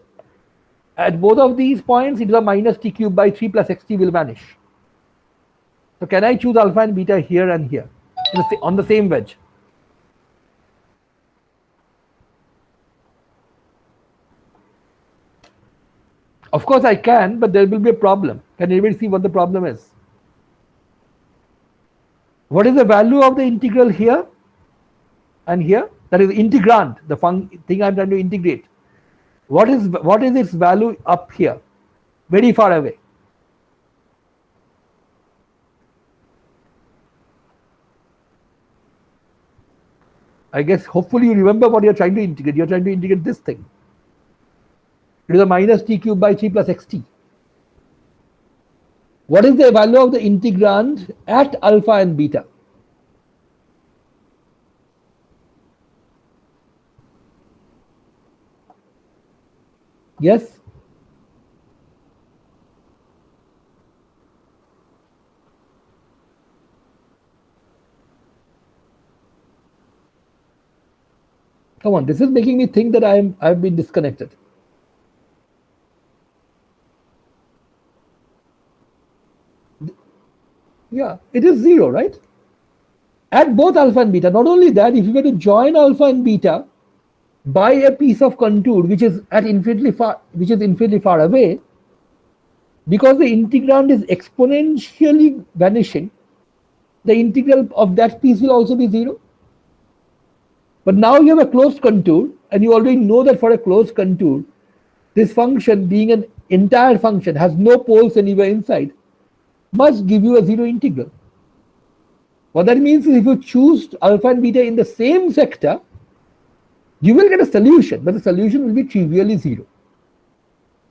At both of these points, it is a minus t cube by 3 plus xt will vanish. So can I choose alpha and beta here and here on the same wedge? Of course I can, but there will be a problem. Can anybody see what the problem is? What is the value of the integral here and here? That is integrand, the thing I'm trying to integrate. What is its value up here, very far away? I guess hopefully you remember what you're trying to integrate. You're trying to integrate this thing. It is a minus t cube by 3 plus xt. What is the value of the integrand at alpha and beta? Yes? Come on, this is making me think that I've been disconnected. Yeah, it is 0, right? At both alpha and beta. Not only that, if you were to join alpha and beta by a piece of contour which is infinitely far away, because the integrand is exponentially vanishing, the integral of that piece will also be 0. But now you have a closed contour, and you already know that for a closed contour, this function, being an entire function, has no poles anywhere inside, must give you a 0 integral. What that means is if you choose alpha and beta in the same sector, you will get a solution, but the solution will be trivially 0.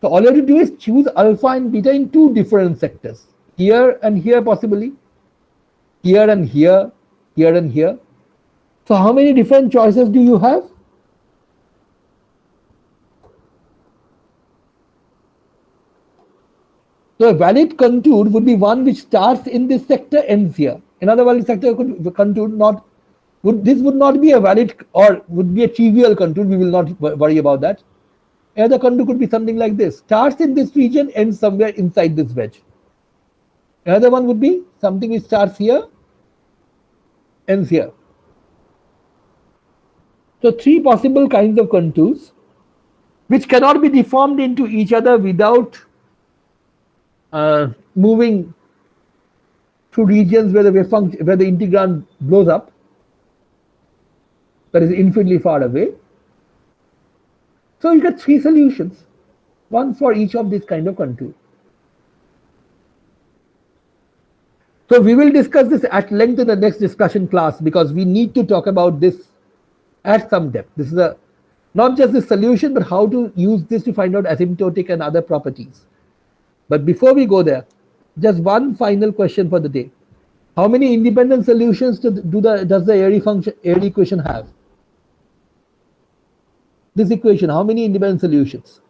So all you have to do is choose alpha and beta in two different sectors, here and here possibly, here and here, here and here. So how many different choices do you have? So a valid contour would be one which starts in this sector, ends here. Another valid sector contour this would not be a valid or would be a trivial contour. We will not worry about that. Another contour could be something like this: starts in this region, ends somewhere inside this wedge. Another one would be something which starts here, ends here. So three possible kinds of contours which cannot be deformed into each other without moving through regions where the wave function, where the integrand blows up, that is infinitely far away. So you get three solutions, one for each of these kind of contours. So we will discuss this at length in the next discussion class, because we need to talk about this at some depth. This is not just the solution, but how to use this to find out asymptotic and other properties. But before we go there, just one final question for the day. How many independent solutions does the Airy equation have? This equation, how many independent solutions?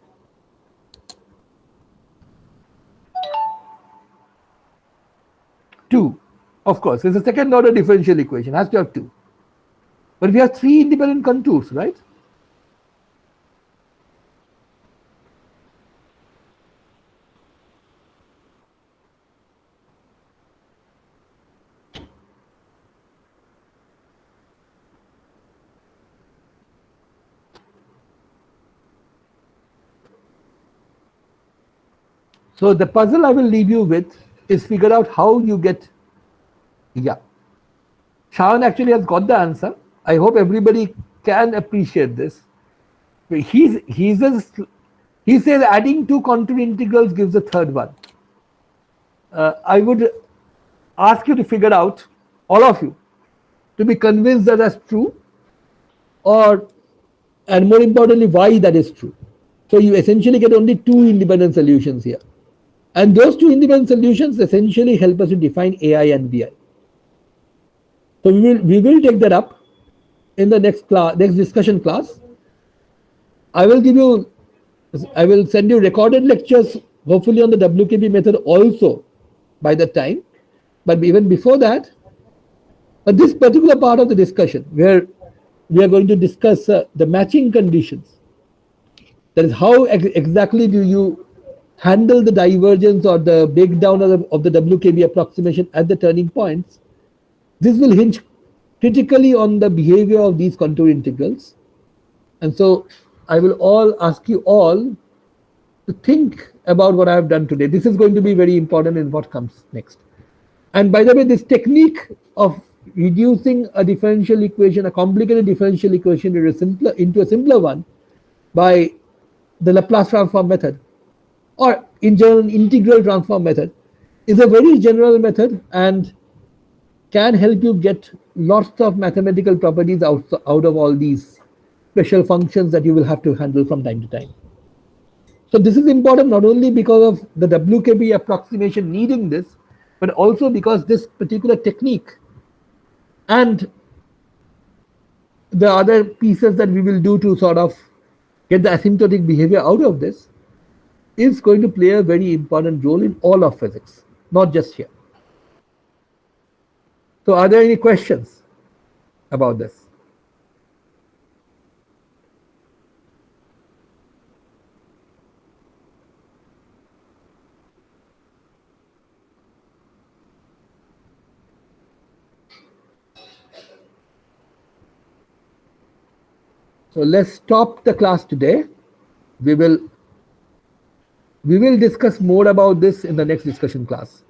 Two. Of course, it's a second order differential equation, has to have two. But we have three independent contours, right? So the puzzle I will leave you with is figure out how you get, yeah. Shahan actually has got the answer. I hope everybody can appreciate this. He says adding two contour integrals gives the third one. I would ask you to figure out, all of you, to be convinced that that's true, and more importantly, why that is true. So you essentially get only two independent solutions here. And those two independent solutions essentially help us to define AI and BI. So we will take that up in the next discussion class. I will send you recorded lectures, hopefully on the WKB method also by that time. But even before that, this particular part of the discussion where we are going to discuss the matching conditions, that is how exactly do you handle the divergence or the breakdown of the Wkb approximation at the turning points. This will hinge critically on the behavior of these contour integrals. And so I will ask you all to think about what I have done today. This is going to be very important in what comes next. And by the way, this technique of reducing a differential equation, a complicated differential equation into a simpler one by the Laplace transform method, or in general integral transform method, is a very general method and can help you get lots of mathematical properties out of all these special functions that you will have to handle from time to time. So this is important not only because of the Wkb approximation needing this, but also because this particular technique and the other pieces that we will do to sort of get the asymptotic behavior out of this is going to play a very important role in all of physics, not just here. So are there any questions about this? So let's stop the class today. We will discuss more about this in the next discussion class.